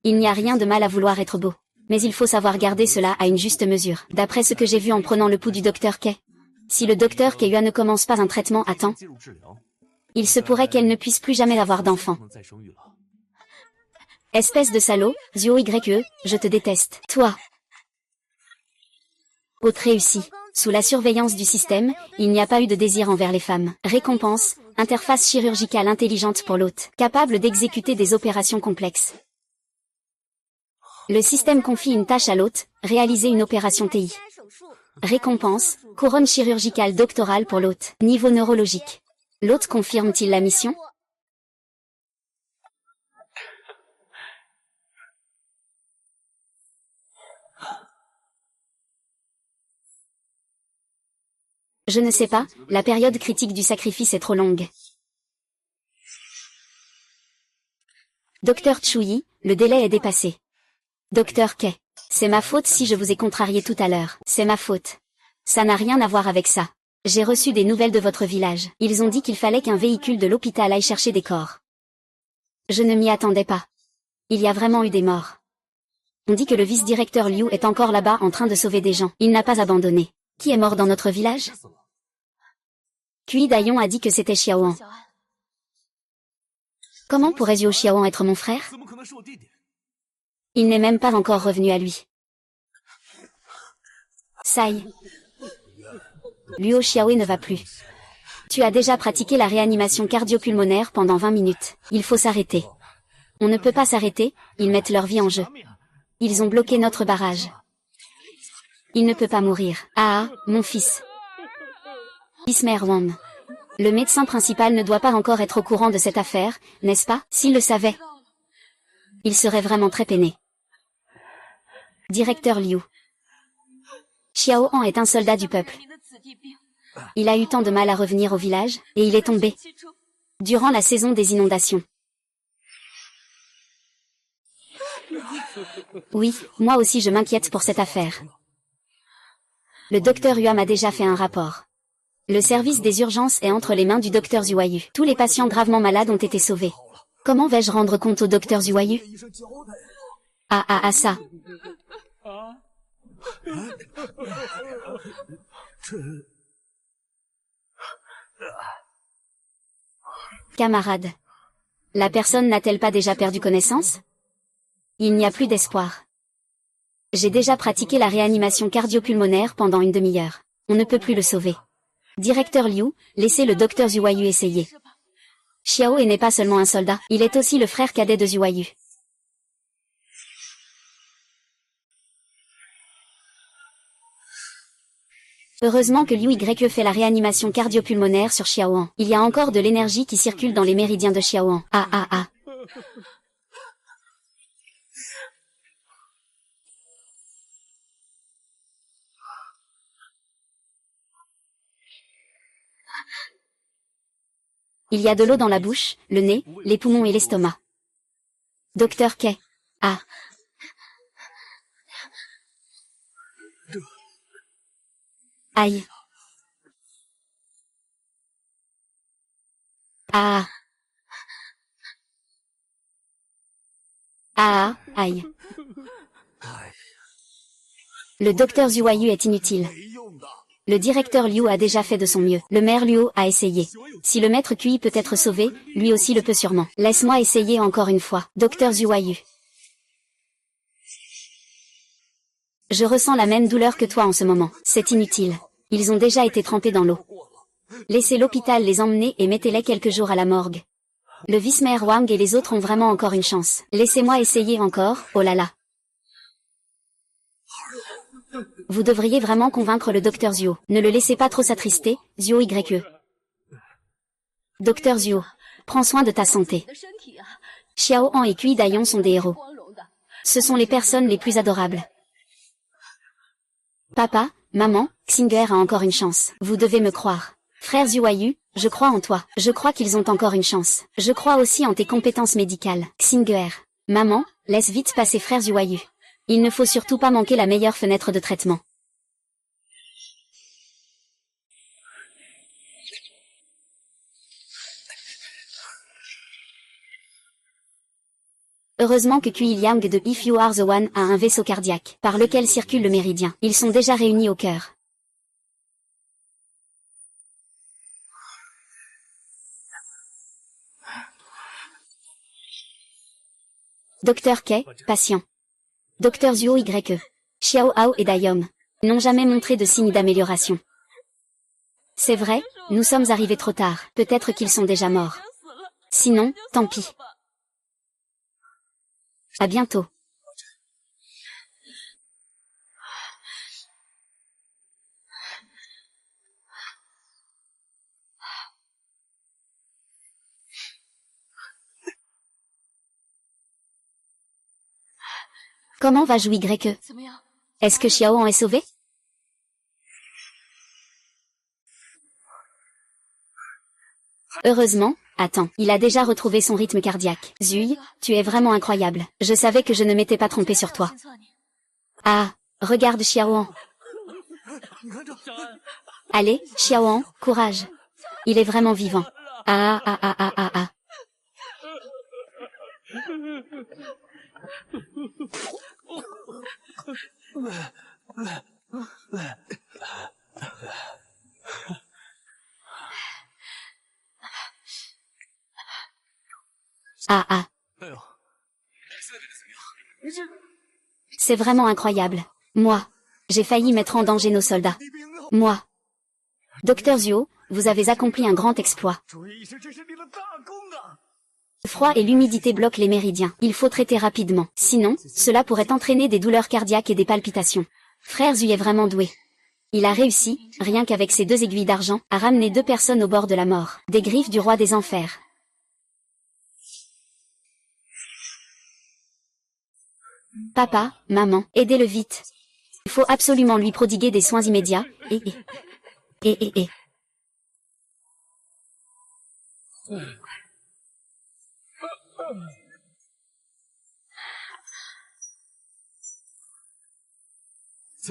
Il n'y a rien de mal à vouloir être beau. Mais il faut savoir garder cela à une juste mesure. D'après ce que j'ai vu en prenant le pouls du docteur Kei. Si le docteur Keua ne commence pas un traitement à temps, il se pourrait qu'elle ne puisse plus jamais avoir d'enfant. Espèce de salaud, Zuo YE, je te déteste. Toi. Haute réussi. Sous la surveillance du système, il n'y a pas eu de désir envers les femmes. Récompense, interface chirurgicale intelligente pour l'hôte, capable d'exécuter des opérations complexes. Le système confie une tâche à l'hôte, réaliser une opération TI. Récompense, couronne chirurgicale doctorale pour l'hôte. Niveau neurologique. L'hôte confirme-t-il la mission? Je ne sais pas, la période critique du sacrifice est trop longue. Docteur Chuyi, le délai est dépassé. Docteur Kei. C'est ma faute si je vous ai contrarié tout à l'heure. C'est ma faute. Ça n'a rien à voir avec ça. J'ai reçu des nouvelles de votre village. Ils ont dit qu'il fallait qu'un véhicule de l'hôpital aille chercher des corps. Je ne m'y attendais pas. Il y a vraiment eu des morts. On dit que le vice-directeur Liu est encore là-bas en train de sauver des gens. Il n'a pas abandonné. Qui est mort dans notre village? Kui Dayon a dit que c'était Xiaoan. Comment pourrait Zhou Xiaoan être mon frère? Il n'est même pas encore revenu à lui. Sai. Luo Xiaoe ne va plus. Tu as déjà pratiqué la réanimation cardio-pulmonaire pendant 20 minutes. Il faut s'arrêter. On ne peut pas s'arrêter, ils mettent leur vie en jeu. Ils ont bloqué notre barrage. Il ne peut pas mourir. Ah, mon fils. Ismer Wang. Le médecin principal ne doit pas encore être au courant de cette affaire, n'est-ce pas? S'il le savait, il serait vraiment très peiné. Directeur Liu. Xiao Han est un soldat du peuple. Il a eu tant de mal à revenir au village, et il est tombé. Durant la saison des inondations. Oui, moi aussi je m'inquiète pour cette affaire. Le docteur Yua m'a déjà fait un rapport. Le service des urgences est entre les mains du docteur Zuayu. Tous les patients gravement malades ont été sauvés. Comment vais-je rendre compte au docteur Zuayu? Ah ça. Camarade. La personne n'a-t-elle pas déjà perdu connaissance? Il n'y a plus d'espoir. J'ai déjà pratiqué la réanimation cardio-pulmonaire pendant une demi-heure. On ne peut plus le sauver. Directeur Liu, laissez le docteur Zuayu essayer. Xiao n'est pas seulement un soldat, il est aussi le frère cadet de Zuayu. Heureusement que Liu YE fait la réanimation cardio-pulmonaire sur Xiaoan. Il y a encore de l'énergie qui circule dans les méridiens de Xiaoan. Ah. Il y a de l'eau dans la bouche, le nez, les poumons et l'estomac. Docteur Kay. Ah. Aïe. Ah. Ah, aïe. Le docteur Zhuayu est inutile. Le directeur Liu a déjà fait de son mieux. Le maire Liu a essayé. Si le maître Kui peut être sauvé, lui aussi le peut sûrement. Laisse-moi essayer encore une fois. Docteur Zhuayu. Je ressens la même douleur que toi en ce moment. C'est inutile. Ils ont déjà été trempés dans l'eau. Laissez l'hôpital les emmener et mettez-les quelques jours à la morgue. Le vice-maire Wang et les autres ont vraiment encore une chance. Laissez-moi essayer encore, oh là là. Vous devriez vraiment convaincre le docteur Zhuo. Ne le laissez pas trop s'attrister, Zhuo YE. Docteur Zhuo, prends soin de ta santé. Xiao Han et Cui Dayon sont des héros. Ce sont les personnes les plus adorables. Papa, maman, Xinger a encore une chance. Vous devez me croire. Frère Zhuayu, je crois en toi. Je crois qu'ils ont encore une chance. Je crois aussi en tes compétences médicales. Xinger. Maman, laisse vite passer frère Zhuayu. Il ne faut surtout pas manquer la meilleure fenêtre de traitement. Heureusement que Kui Liang de If You Are the One a un vaisseau cardiaque, par lequel circule le méridien. Ils sont déjà réunis au cœur. Docteur Kay, patient. Docteur Zhuo YE. Xiao Hao et Dayom n'ont jamais montré de signe d'amélioration. C'est vrai, nous sommes arrivés trop tard. Peut-être qu'ils sont déjà morts. Sinon, tant pis. À bientôt. Comment va jouer YE? Est-ce que Xiao en est sauvé? Heureusement, attends, il a déjà retrouvé son rythme cardiaque. Zui, tu es vraiment incroyable. Je savais que je ne m'étais pas trompé sur toi. Ah, regarde Xiaoan. Allez, Xiaoan, courage. Il est vraiment vivant. Ah ah ah ah ah ah. Ah ah. C'est vraiment incroyable. Moi, j'ai failli mettre en danger nos soldats. Moi. Docteur Zhuo, vous avez accompli un grand exploit. Le froid et l'humidité bloquent les méridiens. Il faut traiter rapidement. Sinon, cela pourrait entraîner des douleurs cardiaques et des palpitations. Frère Zhu est vraiment doué. Il a réussi, rien qu'avec ses 2 aiguilles d'argent, à ramener 2 personnes au bord de la mort. Des griffes du roi des enfers. Papa, maman, aidez-le vite. Il faut absolument lui prodiguer des soins immédiats, et.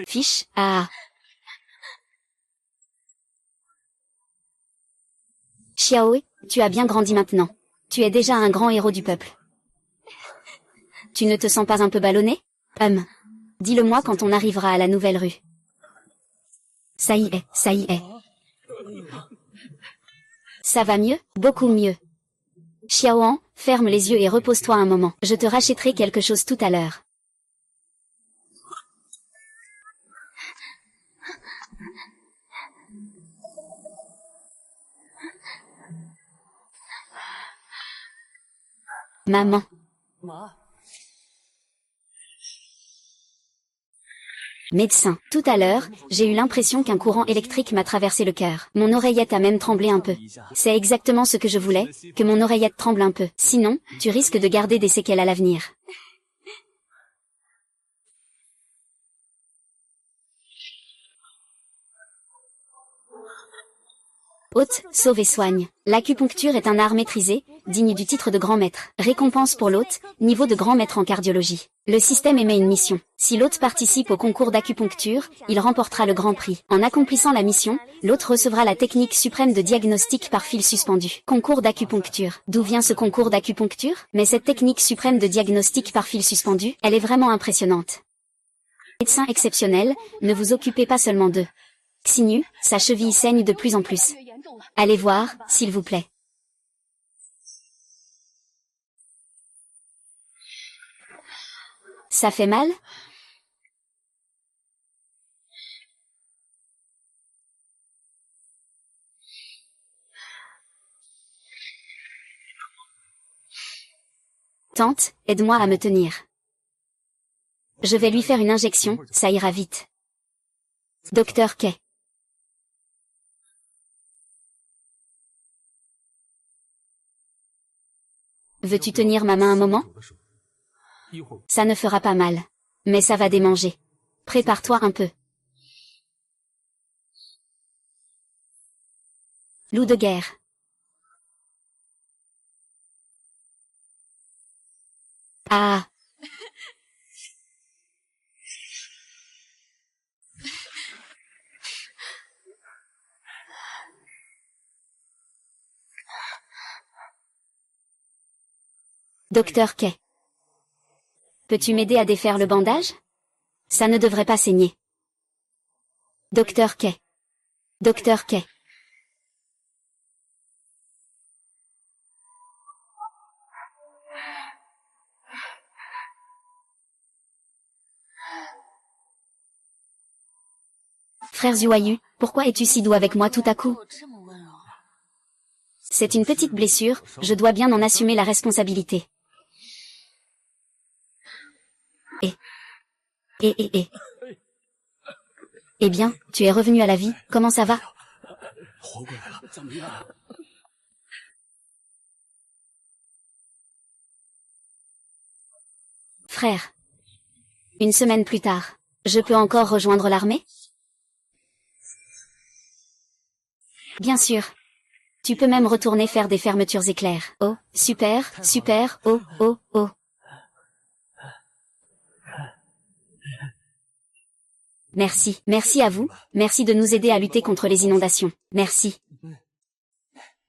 Fiche, ah. Xiaoe, tu as bien grandi maintenant. Tu es déjà un grand héros du peuple. Tu ne te sens pas un peu ballonné? Dis-le-moi quand on arrivera à la nouvelle rue. Ça y est, ça y est. Ça va mieux, beaucoup mieux. Xiaoan, ferme les yeux et repose-toi un moment. Je te rachèterai quelque chose tout à l'heure. Maman. Médecin. Tout à l'heure, j'ai eu l'impression qu'un courant électrique m'a traversé le cœur. Mon oreillette a même tremblé un peu. C'est exactement ce que je voulais, que mon oreillette tremble un peu. Sinon, tu risques de garder des séquelles à l'avenir. Hôte, sauve et soigne. L'acupuncture est un art maîtrisé, digne du titre de grand maître. Récompense pour l'hôte, niveau de grand maître en cardiologie. Le système émet une mission. Si l'hôte participe au concours d'acupuncture, il remportera le grand prix. En accomplissant la mission, l'hôte recevra la technique suprême de diagnostic par fil suspendu. Concours d'acupuncture. D'où vient ce concours d'acupuncture? Mais cette technique suprême de diagnostic par fil suspendu, elle est vraiment impressionnante. Médecin exceptionnel, ne vous occupez pas seulement d'eux. Xinu, sa cheville saigne de plus en plus. Allez voir, s'il vous plaît. Ça fait mal? Tante, aide-moi à me tenir. Je vais lui faire une injection, ça ira vite. Docteur Kay. Veux-tu tenir ma main un moment? Ça ne fera pas mal. Mais ça va démanger. Prépare-toi un peu. Loup de guerre. Ah! Docteur Kay. Peux-tu m'aider à défaire le bandage? Ça ne devrait pas saigner. Docteur Kay. Docteur Kay. Frère Zuayu, pourquoi es-tu si doux avec moi tout à coup? C'est une petite blessure, je dois bien en assumer la responsabilité. Eh bien, tu es revenu à la vie, comment ça va? Frère. Une semaine plus tard, je peux encore rejoindre l'armée? Bien sûr. Tu peux même retourner faire des fermetures éclairs. Oh, super, super, oh, oh, oh. Merci, merci à vous, merci de nous aider à lutter contre les inondations. Merci.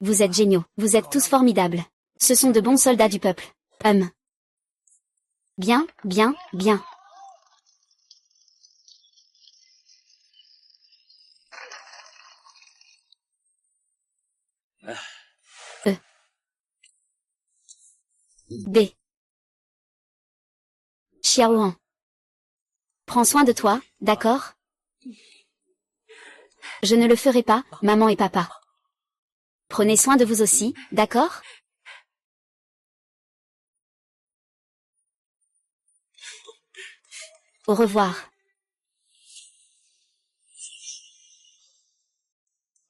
Vous êtes géniaux, vous êtes tous formidables. Ce sont de bons soldats du peuple. Bien, bien, bien. B. Xiaohan. Prends soin de toi, d'accord? Je ne le ferai pas, maman et papa. Prenez soin de vous aussi, d'accord? Au revoir.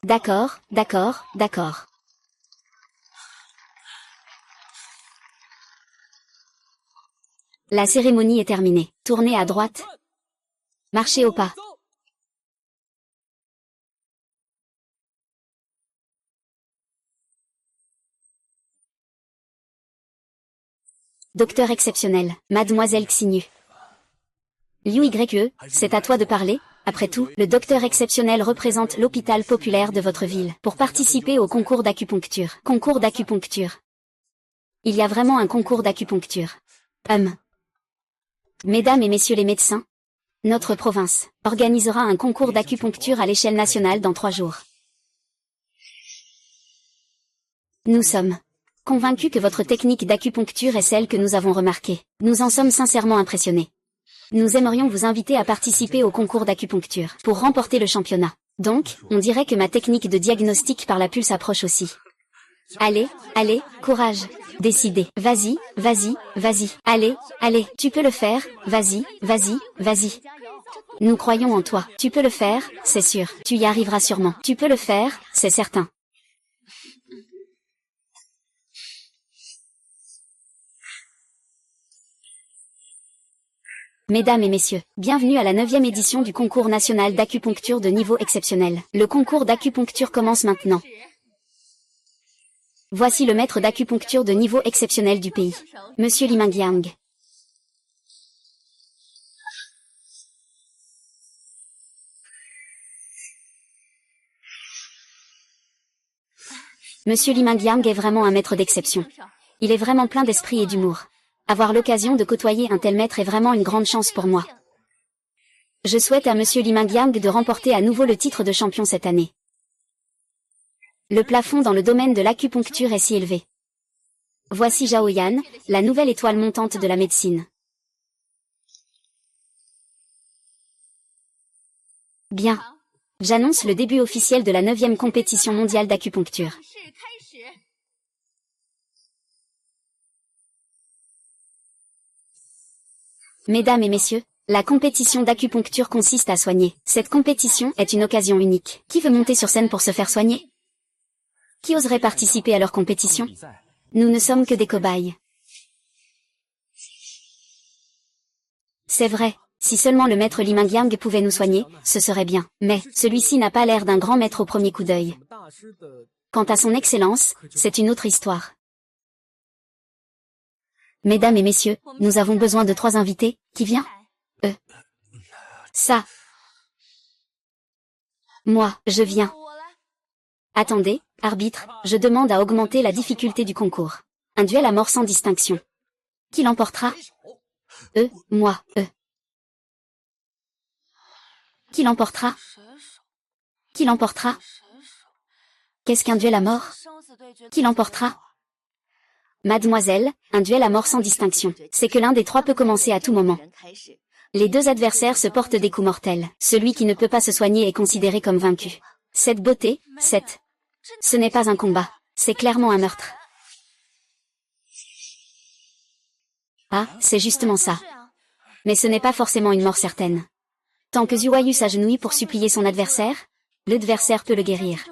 D'accord, d'accord, d'accord. La cérémonie est terminée. Tournez à droite. Marchez au pas. Docteur exceptionnel, mademoiselle Xinu. Liu Ye, c'est à toi de parler. Après tout, le docteur exceptionnel représente l'hôpital populaire de votre ville pour participer au concours d'acupuncture. Concours d'acupuncture. Il y a vraiment un concours d'acupuncture. Mesdames et messieurs les médecins, notre province organisera un concours d'acupuncture à l'échelle nationale dans 3 jours. Nous sommes convaincus que votre technique d'acupuncture est celle que nous avons remarquée. Nous en sommes sincèrement impressionnés. Nous aimerions vous inviter à participer au concours d'acupuncture pour remporter le championnat. Donc, on dirait que ma technique de diagnostic par la pulse approche aussi. Allez, allez, courage. Décidez. Vas-y, vas-y, vas-y. Allez, allez, tu peux le faire. Vas-y, vas-y, vas-y. Nous croyons en toi. Tu peux le faire, c'est sûr. Tu y arriveras sûrement. Tu peux le faire, c'est certain. Mesdames et messieurs, bienvenue à la 9e édition du concours national d'acupuncture de niveau exceptionnel. Le concours d'acupuncture commence maintenant. Voici le maître d'acupuncture de niveau exceptionnel du pays. Monsieur Li Mingyang. Monsieur Li Mingyang est vraiment un maître d'exception. Il est vraiment plein d'esprit et d'humour. Avoir l'occasion de côtoyer un tel maître est vraiment une grande chance pour moi. Je souhaite à Monsieur Li Mingyang de remporter à nouveau le titre de champion cette année. Le plafond dans le domaine de l'acupuncture est si élevé. Voici Zhao Yan, la nouvelle étoile montante de la médecine. Bien. J'annonce le début officiel de la 9e compétition mondiale d'acupuncture. Mesdames et messieurs, la compétition d'acupuncture consiste à soigner. Cette compétition est une occasion unique. Qui veut monter sur scène pour se faire soigner? Qui oserait participer à leur compétition? Nous ne sommes que des cobayes. C'est vrai, si seulement le maître Li Mingyang pouvait nous soigner, ce serait bien. Mais, celui-ci n'a pas l'air d'un grand maître au premier coup d'œil. Quant à son excellence, c'est une autre histoire. Mesdames et messieurs, nous avons besoin de 3 invités. Qui vient? Ça. Moi, je viens. Attendez, arbitre, je demande à augmenter la difficulté du concours. Un duel à mort sans distinction. Qui l'emportera? Moi, Qui l'emportera? Qui l'emportera? Qu'est-ce qu'un duel à mort? Qui l'emportera? Mademoiselle, un duel à mort sans distinction. C'est que l'un des 3 peut commencer à tout moment. Les 2 adversaires se portent des coups mortels. Celui qui ne peut pas se soigner est considéré comme vaincu. Cette beauté, ce n'est pas un combat. C'est clairement un meurtre. Ah, c'est justement ça. Mais ce n'est pas forcément une mort certaine. Tant que Zhu Huayu s'agenouille pour supplier son adversaire, l'adversaire peut le guérir.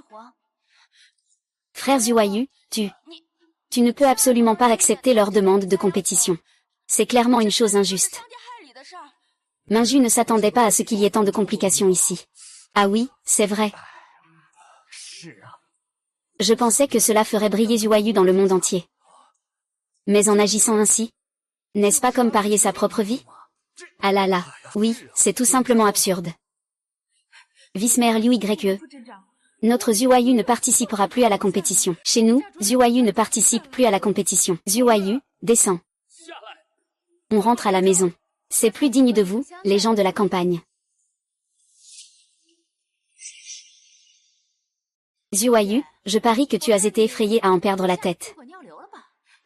Frère Zhu Huayu, tu ne peux absolument pas accepter leur demande de compétition. C'est clairement une chose injuste. Minju ne s'attendait pas à ce qu'il y ait tant de complications ici. Ah oui, c'est vrai. Je pensais que cela ferait briller Zhu Huayu dans le monde entier. Mais en agissant ainsi, n'est-ce pas comme parier sa propre vie? Ah là là, oui, c'est tout simplement absurde. Vice-maire Liu Ye. Notre Zhu Huayu ne participera plus à la compétition. Chez nous, Zhu Huayu ne participe plus à la compétition. Zhu Huayu, descends. On rentre à la maison. C'est plus digne de vous, les gens de la campagne. Zhu Huayu, je parie que tu as été effrayé à en perdre la tête.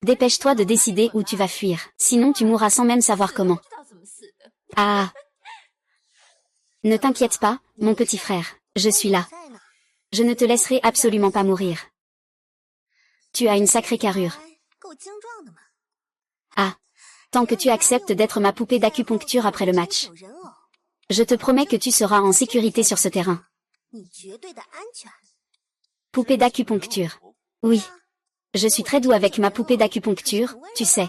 Dépêche-toi de décider où tu vas fuir, sinon tu mourras sans même savoir comment. Ah! Ne t'inquiète pas, mon petit frère, je suis là. Je ne te laisserai absolument pas mourir. Tu as une sacrée carrure. Ah! Tant que tu acceptes d'être ma poupée d'acupuncture après le match. Je te promets que tu seras en sécurité sur ce terrain. Poupée d'acupuncture. Oui. Je suis très doux avec ma poupée d'acupuncture, tu sais.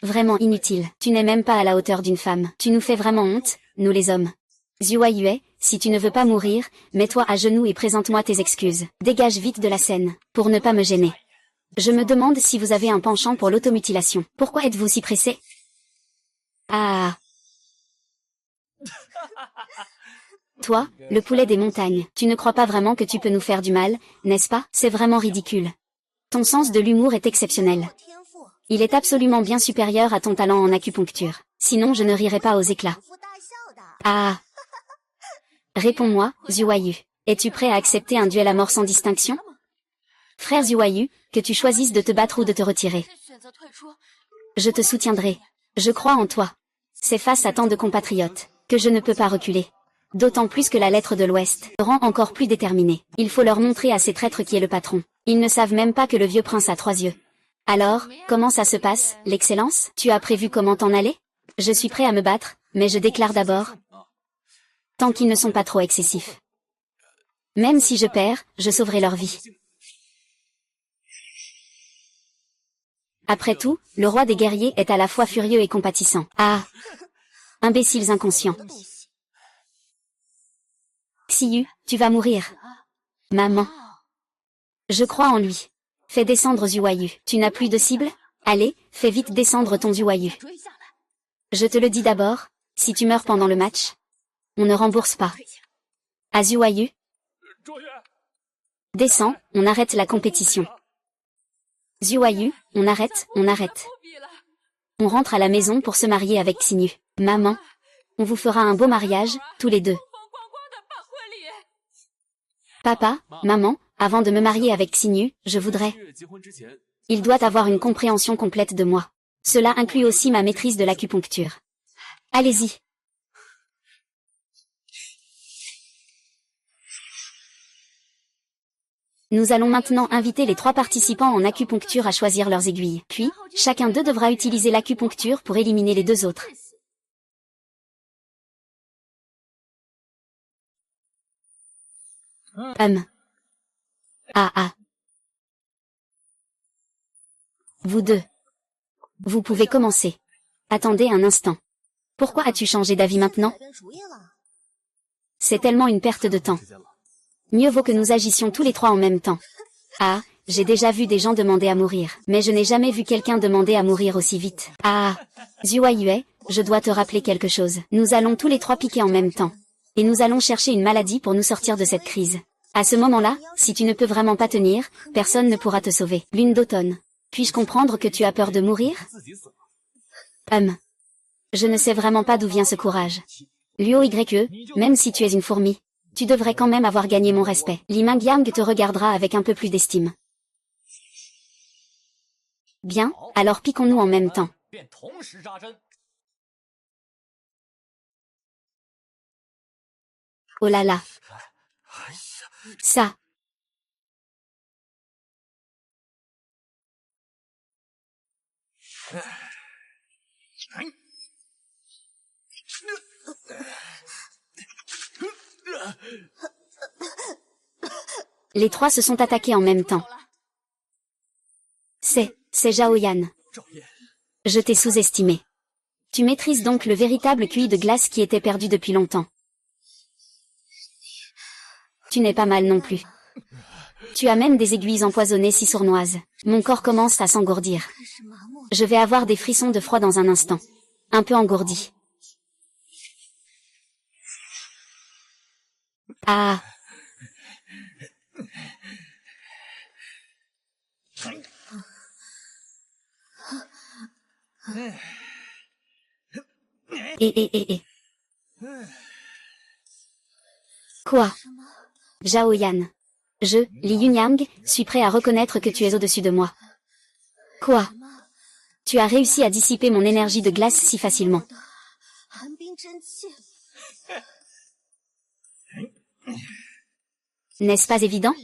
Vraiment inutile. Tu n'es même pas à la hauteur d'une femme. Tu nous fais vraiment honte, nous les hommes. Zhu Huayu, si tu ne veux pas mourir, mets-toi à genoux et présente-moi tes excuses. Dégage vite de la scène, pour ne pas me gêner. Je me demande si vous avez un penchant pour l'automutilation. Pourquoi êtes-vous si pressé? Ah. Toi, le poulet des montagnes, tu ne crois pas vraiment que tu peux nous faire du mal, n'est-ce pas? C'est vraiment ridicule. Ton sens de l'humour est exceptionnel. Il est absolument bien supérieur à ton talent en acupuncture. Sinon je ne rirais pas aux éclats. Ah. Réponds-moi, Zhu Huayu. Es-tu prêt à accepter un duel à mort sans distinction? Frère Zhu Huayu, que tu choisisses de te battre ou de te retirer. Je te soutiendrai. Je crois en toi. C'est face à tant de compatriotes, que je ne peux pas reculer. D'autant plus que la lettre de l'Ouest me rend encore plus déterminé. Il faut leur montrer à ces traîtres qui est le patron. Ils ne savent même pas que le vieux prince a 3 yeux. Alors, comment ça se passe, l'excellence? Tu as prévu comment t'en aller? Je suis prêt à me battre, mais je déclare d'abord. Tant qu'ils ne sont pas trop excessifs. Même si je perds, je sauverai leur vie. Après tout, le roi des guerriers est à la fois furieux et compatissant. Ah! Imbéciles inconscients. Xiyu, tu vas mourir. Maman. Je crois en lui. Fais descendre Zhuayu. Tu n'as plus de cible? Allez, fais vite descendre ton Zhuayu. Je te le dis d'abord, si tu meurs pendant le match, on ne rembourse pas. À Zhuayu. Descends, on arrête la compétition. Zhuayu, on arrête, on arrête. On rentre à la maison pour se marier avec Xinyu. Maman, on vous fera un beau mariage, tous les deux. Papa, maman, avant de me marier avec Xinyu, je voudrais... Il doit avoir une compréhension complète de moi. Cela inclut aussi ma maîtrise de l'acupuncture. Allez-y. Nous allons maintenant inviter les 3 participants en acupuncture à choisir leurs aiguilles. Puis, chacun d'eux devra utiliser l'acupuncture pour éliminer les 2 autres. Ah. Vous deux. Vous pouvez commencer. Attendez un instant. Pourquoi as-tu changé d'avis maintenant? C'est tellement une perte de temps. Mieux vaut que nous agissions tous les 3 en même temps. Ah, j'ai déjà vu des gens demander à mourir, mais je n'ai jamais vu quelqu'un demander à mourir aussi vite. Ah, Zhuayu, je dois te rappeler quelque chose. Nous allons tous les 3 piquer en même temps. Et nous allons chercher une maladie pour nous sortir de cette crise. À ce moment-là, si tu ne peux vraiment pas tenir, personne ne pourra te sauver. Lune d'automne. Puis-je comprendre que tu as peur de mourir? Je ne sais vraiment pas d'où vient ce courage. Luo Yue, même si tu es une fourmi, tu devrais quand même avoir gagné mon respect. Li Mingyang te regardera avec un peu plus d'estime. Bien, alors piquons-nous en même temps. Oh là là. Ça. Les 3 se sont attaqués en même temps. C'est Zhao Yan. Je t'ai sous-estimé. Tu maîtrises donc le véritable QI de glace qui était perdu depuis longtemps. Tu n'es pas mal non plus. Tu as même des aiguilles empoisonnées si sournoises. Mon corps commence à s'engourdir. Je vais avoir des frissons de froid dans un instant. Un peu engourdi. Ah. Quoi? Zhao Yan. Je, Li Yunyang, suis prêt à reconnaître que tu es au-dessus de moi. Quoi? Tu as réussi à dissiper mon énergie de glace si facilement. N'est-ce pas évident?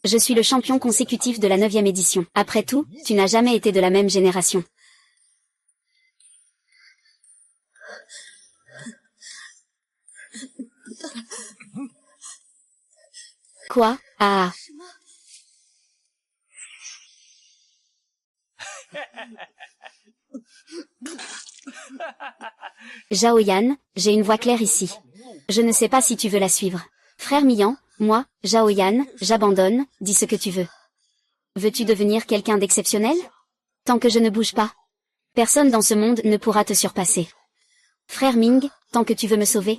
Je suis le champion consécutif de la 9e édition. Après tout, tu n'as jamais été de la même génération. Quoi? Ah. Zhao Yan, j'ai une voix claire ici. Je ne sais pas si tu veux la suivre. Frère Mian, moi, Zhao Yan, j'abandonne, dis ce que tu veux. Veux-tu devenir quelqu'un d'exceptionnel? Tant que je ne bouge pas, personne dans ce monde ne pourra te surpasser. Frère Ming, tant que tu veux me sauver,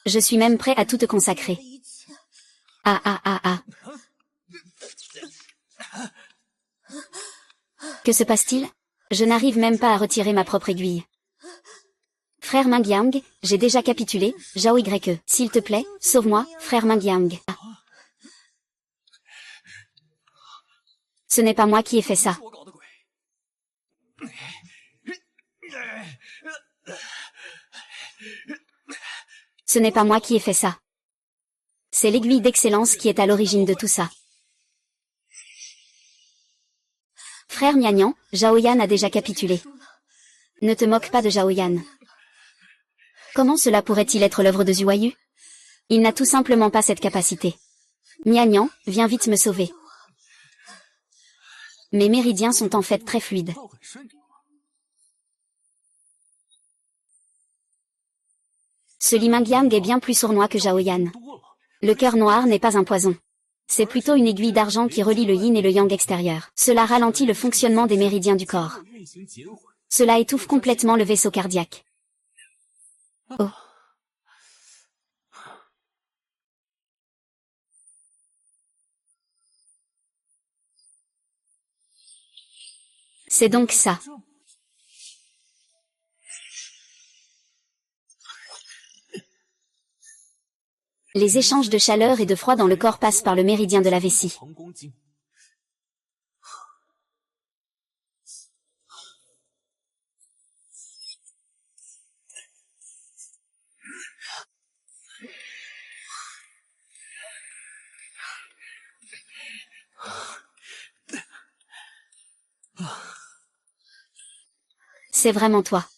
je suis même prêt à tout te consacrer. Ah. Que se passe-t-il? Je n'arrive même pas à retirer ma propre aiguille. Frère Mingyang, j'ai déjà capitulé, Zhao Yue. S'il te plaît, sauve-moi, frère Mingyang. Ce n'est pas moi qui ai fait ça. Ce n'est pas moi qui ai fait ça. C'est l'aiguille d'excellence qui est à l'origine de tout ça. Frère Mian, Zhao Yan a déjà capitulé. Ne te moque pas de Zhao Yan. Comment cela pourrait-il être l'œuvre de Zhuayu? Il n'a tout simplement pas cette capacité. Mian, viens vite me sauver. Mes méridiens sont en fait très fluides. Ce Li Mingyang est bien plus sournois que Zhao Yan. Le cœur noir n'est pas un poison. C'est plutôt une aiguille d'argent qui relie le yin et le yang extérieur. Cela ralentit le fonctionnement des méridiens du corps. Cela étouffe complètement le vaisseau cardiaque. Oh. C'est donc ça. Les échanges de chaleur et de froid dans le corps passent par le méridien de la vessie. C'est vraiment toi.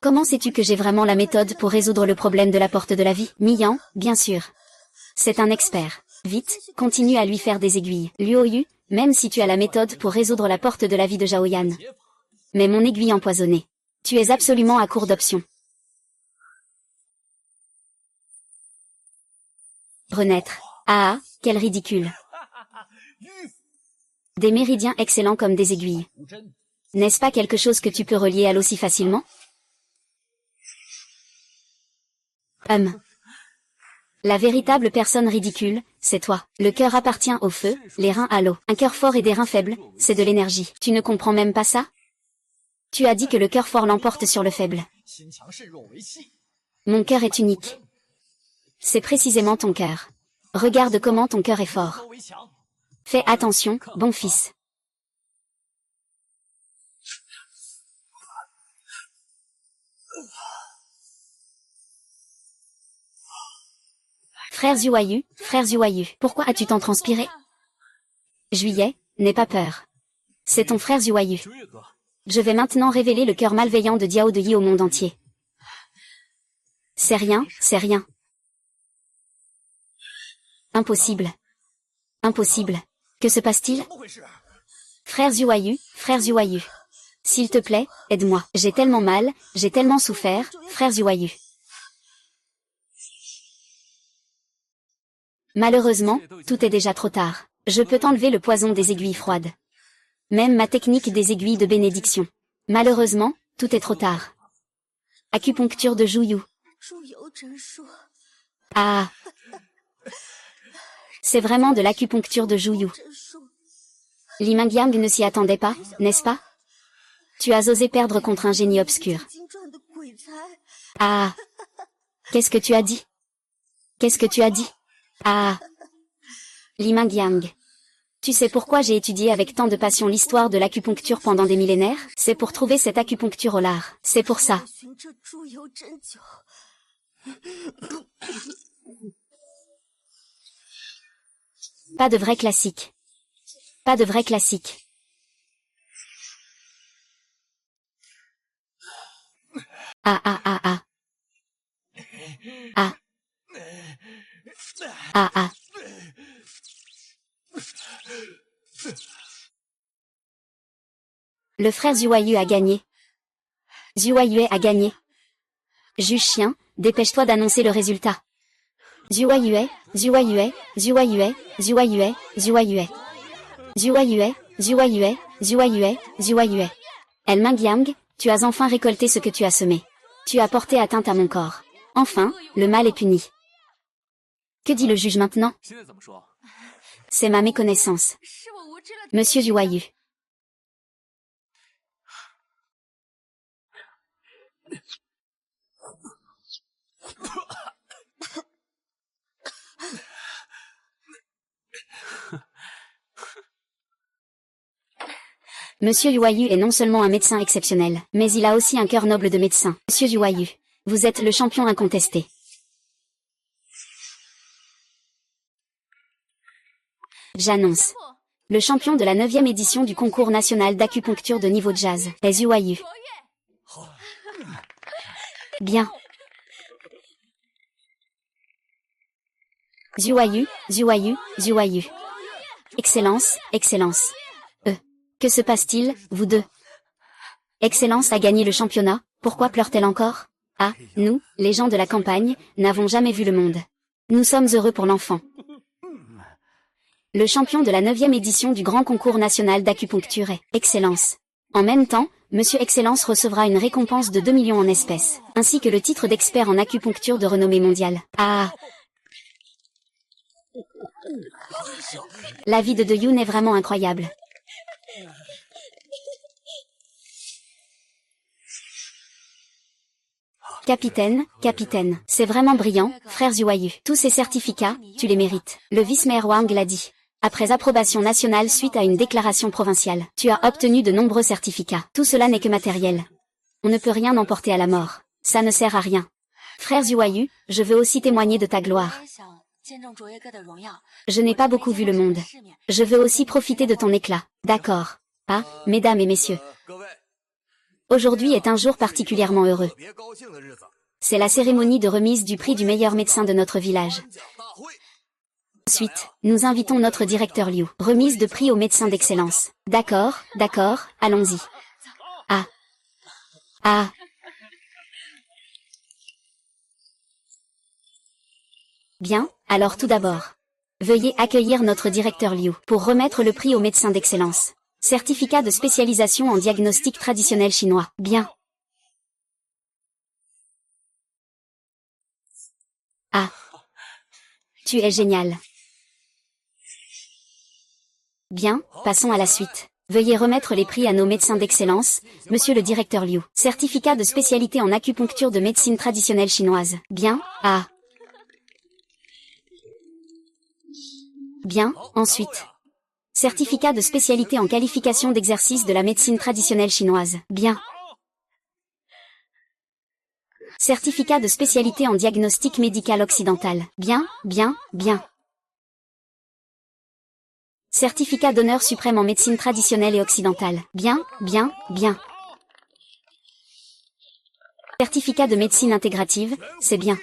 Comment sais-tu que j'ai vraiment la méthode pour résoudre le problème de la porte de la vie? Miyan, bien sûr. C'est un expert. Vite, continue à lui faire des aiguilles. Luoyu, même si tu as la méthode pour résoudre la porte de la vie de Zhaoyan. Mais mon aiguille empoisonnée. Tu es absolument à court d'options. Renaître. Ah, quel ridicule. Des méridiens excellents comme des aiguilles. N'est-ce pas quelque chose que tu peux relier à l'eau si facilement? La véritable personne ridicule, c'est toi. Le cœur appartient au feu, les reins à l'eau. Un cœur fort et des reins faibles, c'est de l'énergie. Tu ne comprends même pas ça? Tu as dit que le cœur fort l'emporte sur le faible. Mon cœur est unique. C'est précisément ton cœur. Regarde comment ton cœur est fort. Fais attention, bon fils. Frère Zuayu, pourquoi as-tu tant transpiré? Juillet, n'aie pas peur. C'est ton frère Zuayu. Je vais maintenant révéler le cœur malveillant de Diao de Yi au monde entier. C'est rien, c'est rien. Impossible. Impossible. Que se passe-t-il? Frère Zuayu, s'il te plaît, aide-moi. J'ai tellement mal, j'ai tellement souffert, frère Zuayu. Malheureusement, tout est déjà trop tard. Je peux t'enlever le poison des aiguilles froides. Même ma technique des aiguilles de bénédiction. Malheureusement, tout est trop tard. Acupuncture de Juyu. Ah. C'est vraiment de l'acupuncture de Juyu. Li Mingyang ne s'y attendait pas, n'est-ce pas? Tu as osé perdre contre un génie obscur. Ah. Qu'est-ce que tu as dit? Qu'est-ce que tu as dit? Ah. Li Mingyang. Tu sais pourquoi j'ai étudié avec tant de passion l'histoire de l'acupuncture pendant des millénaires? C'est pour trouver cette acupuncture au lard. C'est pour ça. Pas de vrai classique. Pas de vrai classique. Ah ah ah ah. Ah. Ah ah. Le frère Zuayu a gagné. Zuayu a gagné. Juge chien, dépêche-toi d'annoncer le résultat. Zuayu, Zuayu, Zuayu, Zuayu, Zuayu. Zuayu, Zuayu, Zuayu, Zuayu. El Mingyang, tu as enfin récolté ce que tu as semé. Tu as porté atteinte à mon corps. Enfin, le mal est puni. Que dit le juge maintenant? C'est ma méconnaissance. Monsieur Zuayu. Monsieur Yuayu est non seulement un médecin exceptionnel, mais il a aussi un cœur noble de médecin. Monsieur Yuayu, vous êtes le champion incontesté. J'annonce. Le champion de la 9e édition du concours national d'acupuncture de niveau jazz est Yuayu. Bien. Zuayu, Zuayu, Zuayu. Excellence, Excellence. Que se passe-t-il, vous deux? Excellence a gagné le championnat, pourquoi pleure-t-elle encore? Ah, nous, les gens de la campagne, n'avons jamais vu le monde. Nous sommes heureux pour l'enfant. le champion de la 9e édition du Grand Concours National d'Acupuncture est Excellence. En même temps, Monsieur Excellence recevra une récompense de 2 millions en espèces, ainsi que le titre d'expert en acupuncture de renommée mondiale. Ah! La vie de Yoon est vraiment incroyable. Capitaine, c'est vraiment brillant, frère Zhuayu. Tous ces certificats, tu les mérites. Le vice-maire Wang l'a dit. Après approbation nationale suite à une déclaration provinciale, tu as obtenu de nombreux certificats. Tout cela n'est que matériel. On ne peut rien emporter à la mort. Ça ne sert à rien. Frère Zhuayu, je veux aussi témoigner de ta gloire. Je n'ai pas beaucoup vu le monde. Je veux aussi profiter de ton éclat. D'accord. Ah, mesdames et messieurs. Aujourd'hui est un jour particulièrement heureux. C'est la cérémonie de remise du prix du meilleur médecin de notre village. Ensuite, nous invitons notre directeur Liu. Remise de prix au médecin d'excellence. D'accord, allons-y. Ah. Bien, alors tout d'abord. Veuillez accueillir notre directeur Liu pour remettre le prix au médecin d'excellence. Certificat de spécialisation en diagnostic traditionnel chinois. Bien. Ah. Tu es génial. Bien, passons à la suite. Veuillez remettre les prix à nos médecins d'excellence, monsieur le directeur Liu. Certificat de spécialité en acupuncture de médecine traditionnelle chinoise. Bien, Bien, ensuite. Certificat de spécialité en qualification d'exercice de la médecine traditionnelle chinoise. Bien. Certificat de spécialité en diagnostic médical occidental. Bien. Certificat d'honneur suprême en médecine traditionnelle et occidentale. Bien. Certificat de médecine intégrative, c'est bien.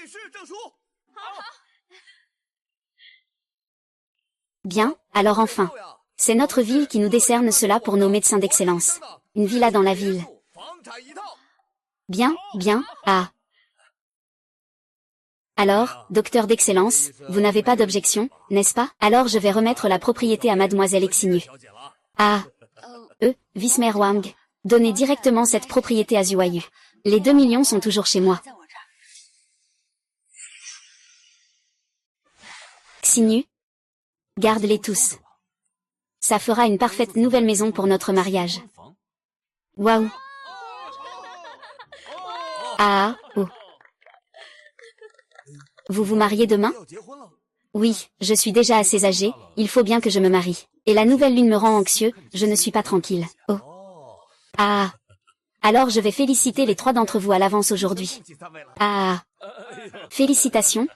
Bien, alors enfin. C'est notre ville qui nous décerne cela pour nos médecins d'excellence. Une villa dans la ville. Bien, Alors, docteur d'excellence, vous n'avez pas d'objection, n'est-ce pas? Alors je vais remettre la propriété à mademoiselle Xinyu. Vice-maire Wang. Donnez directement cette propriété à Zhuayu. Les 2 millions sont toujours chez moi. Xinyu. Garde-les tous. Ça fera une parfaite nouvelle maison pour notre mariage. Waouh. Vous vous mariez demain? Oui, je suis déjà assez âgée, il faut bien que je me marie. Et la nouvelle lune me rend anxieux, je ne suis pas tranquille. Alors je vais féliciter les 3 d'entre vous à l'avance aujourd'hui. Félicitations.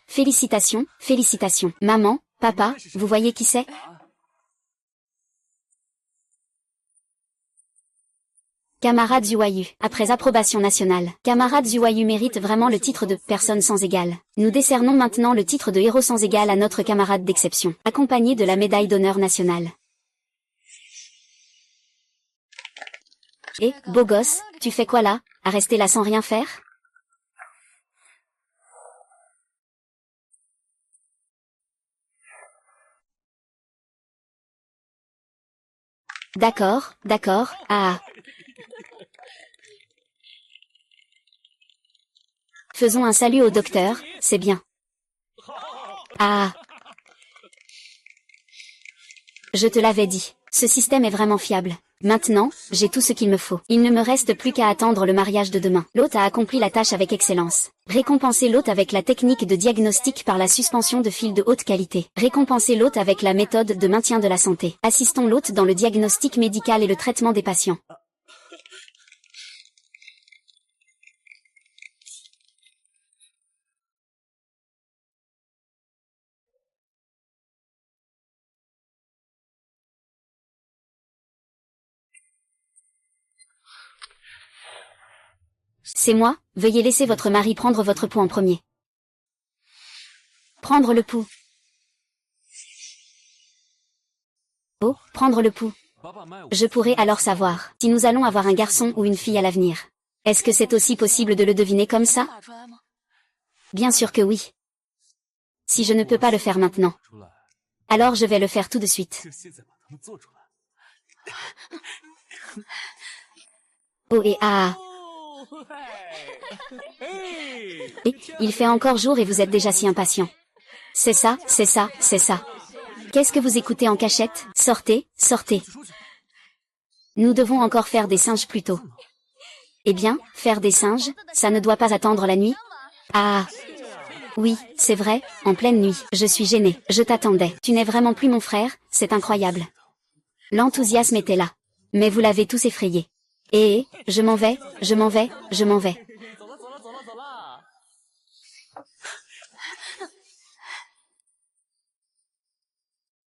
Maman, papa, vous voyez qui c'est? Camarade Zhuayu, après approbation nationale, camarade Zhuayu mérite vraiment le titre de « personne sans égale ». Nous décernons maintenant le titre de héros sans égal à notre camarade d'exception, accompagné de la médaille d'honneur nationale. Et, beau gosse, tu fais quoi là, à rester là sans rien faire? D'accord, Faisons un salut au docteur, c'est bien. Je te l'avais dit, ce système est vraiment fiable. Maintenant, j'ai tout ce qu'il me faut. Il ne me reste plus qu'à attendre le mariage de demain. L'hôte a accompli la tâche avec excellence. Récompenser l'hôte avec la technique de diagnostic par la suspension de fils de haute qualité. Récompenser l'hôte avec la méthode de maintien de la santé. Assistons l'hôte dans le diagnostic médical et le traitement des patients. C'est moi, veuillez laisser votre mari prendre votre pouls en premier. Prendre le pouls. Oh, prendre le pouls. Je pourrais alors savoir si nous allons avoir un garçon ou une fille à l'avenir. Est-ce que c'est aussi possible de le deviner comme ça? Bien sûr que oui. Si je ne peux pas le faire maintenant. Alors je vais le faire tout de suite. Oh et ah. Et, il fait encore jour et vous êtes déjà si impatient. C'est ça, c'est ça, c'est ça. Qu'est-ce que vous écoutez en cachette? Sortez, sortez. Nous devons encore faire des singes plus tôt. Eh bien, faire des singes, ça ne doit pas attendre la nuit? Ah. Oui, c'est vrai, en pleine nuit. Je suis gênée, je t'attendais. Tu n'es vraiment plus mon frère, c'est incroyable. L'enthousiasme était là. Mais vous l'avez tous effrayé. Je m'en vais, je m'en vais, je m'en vais.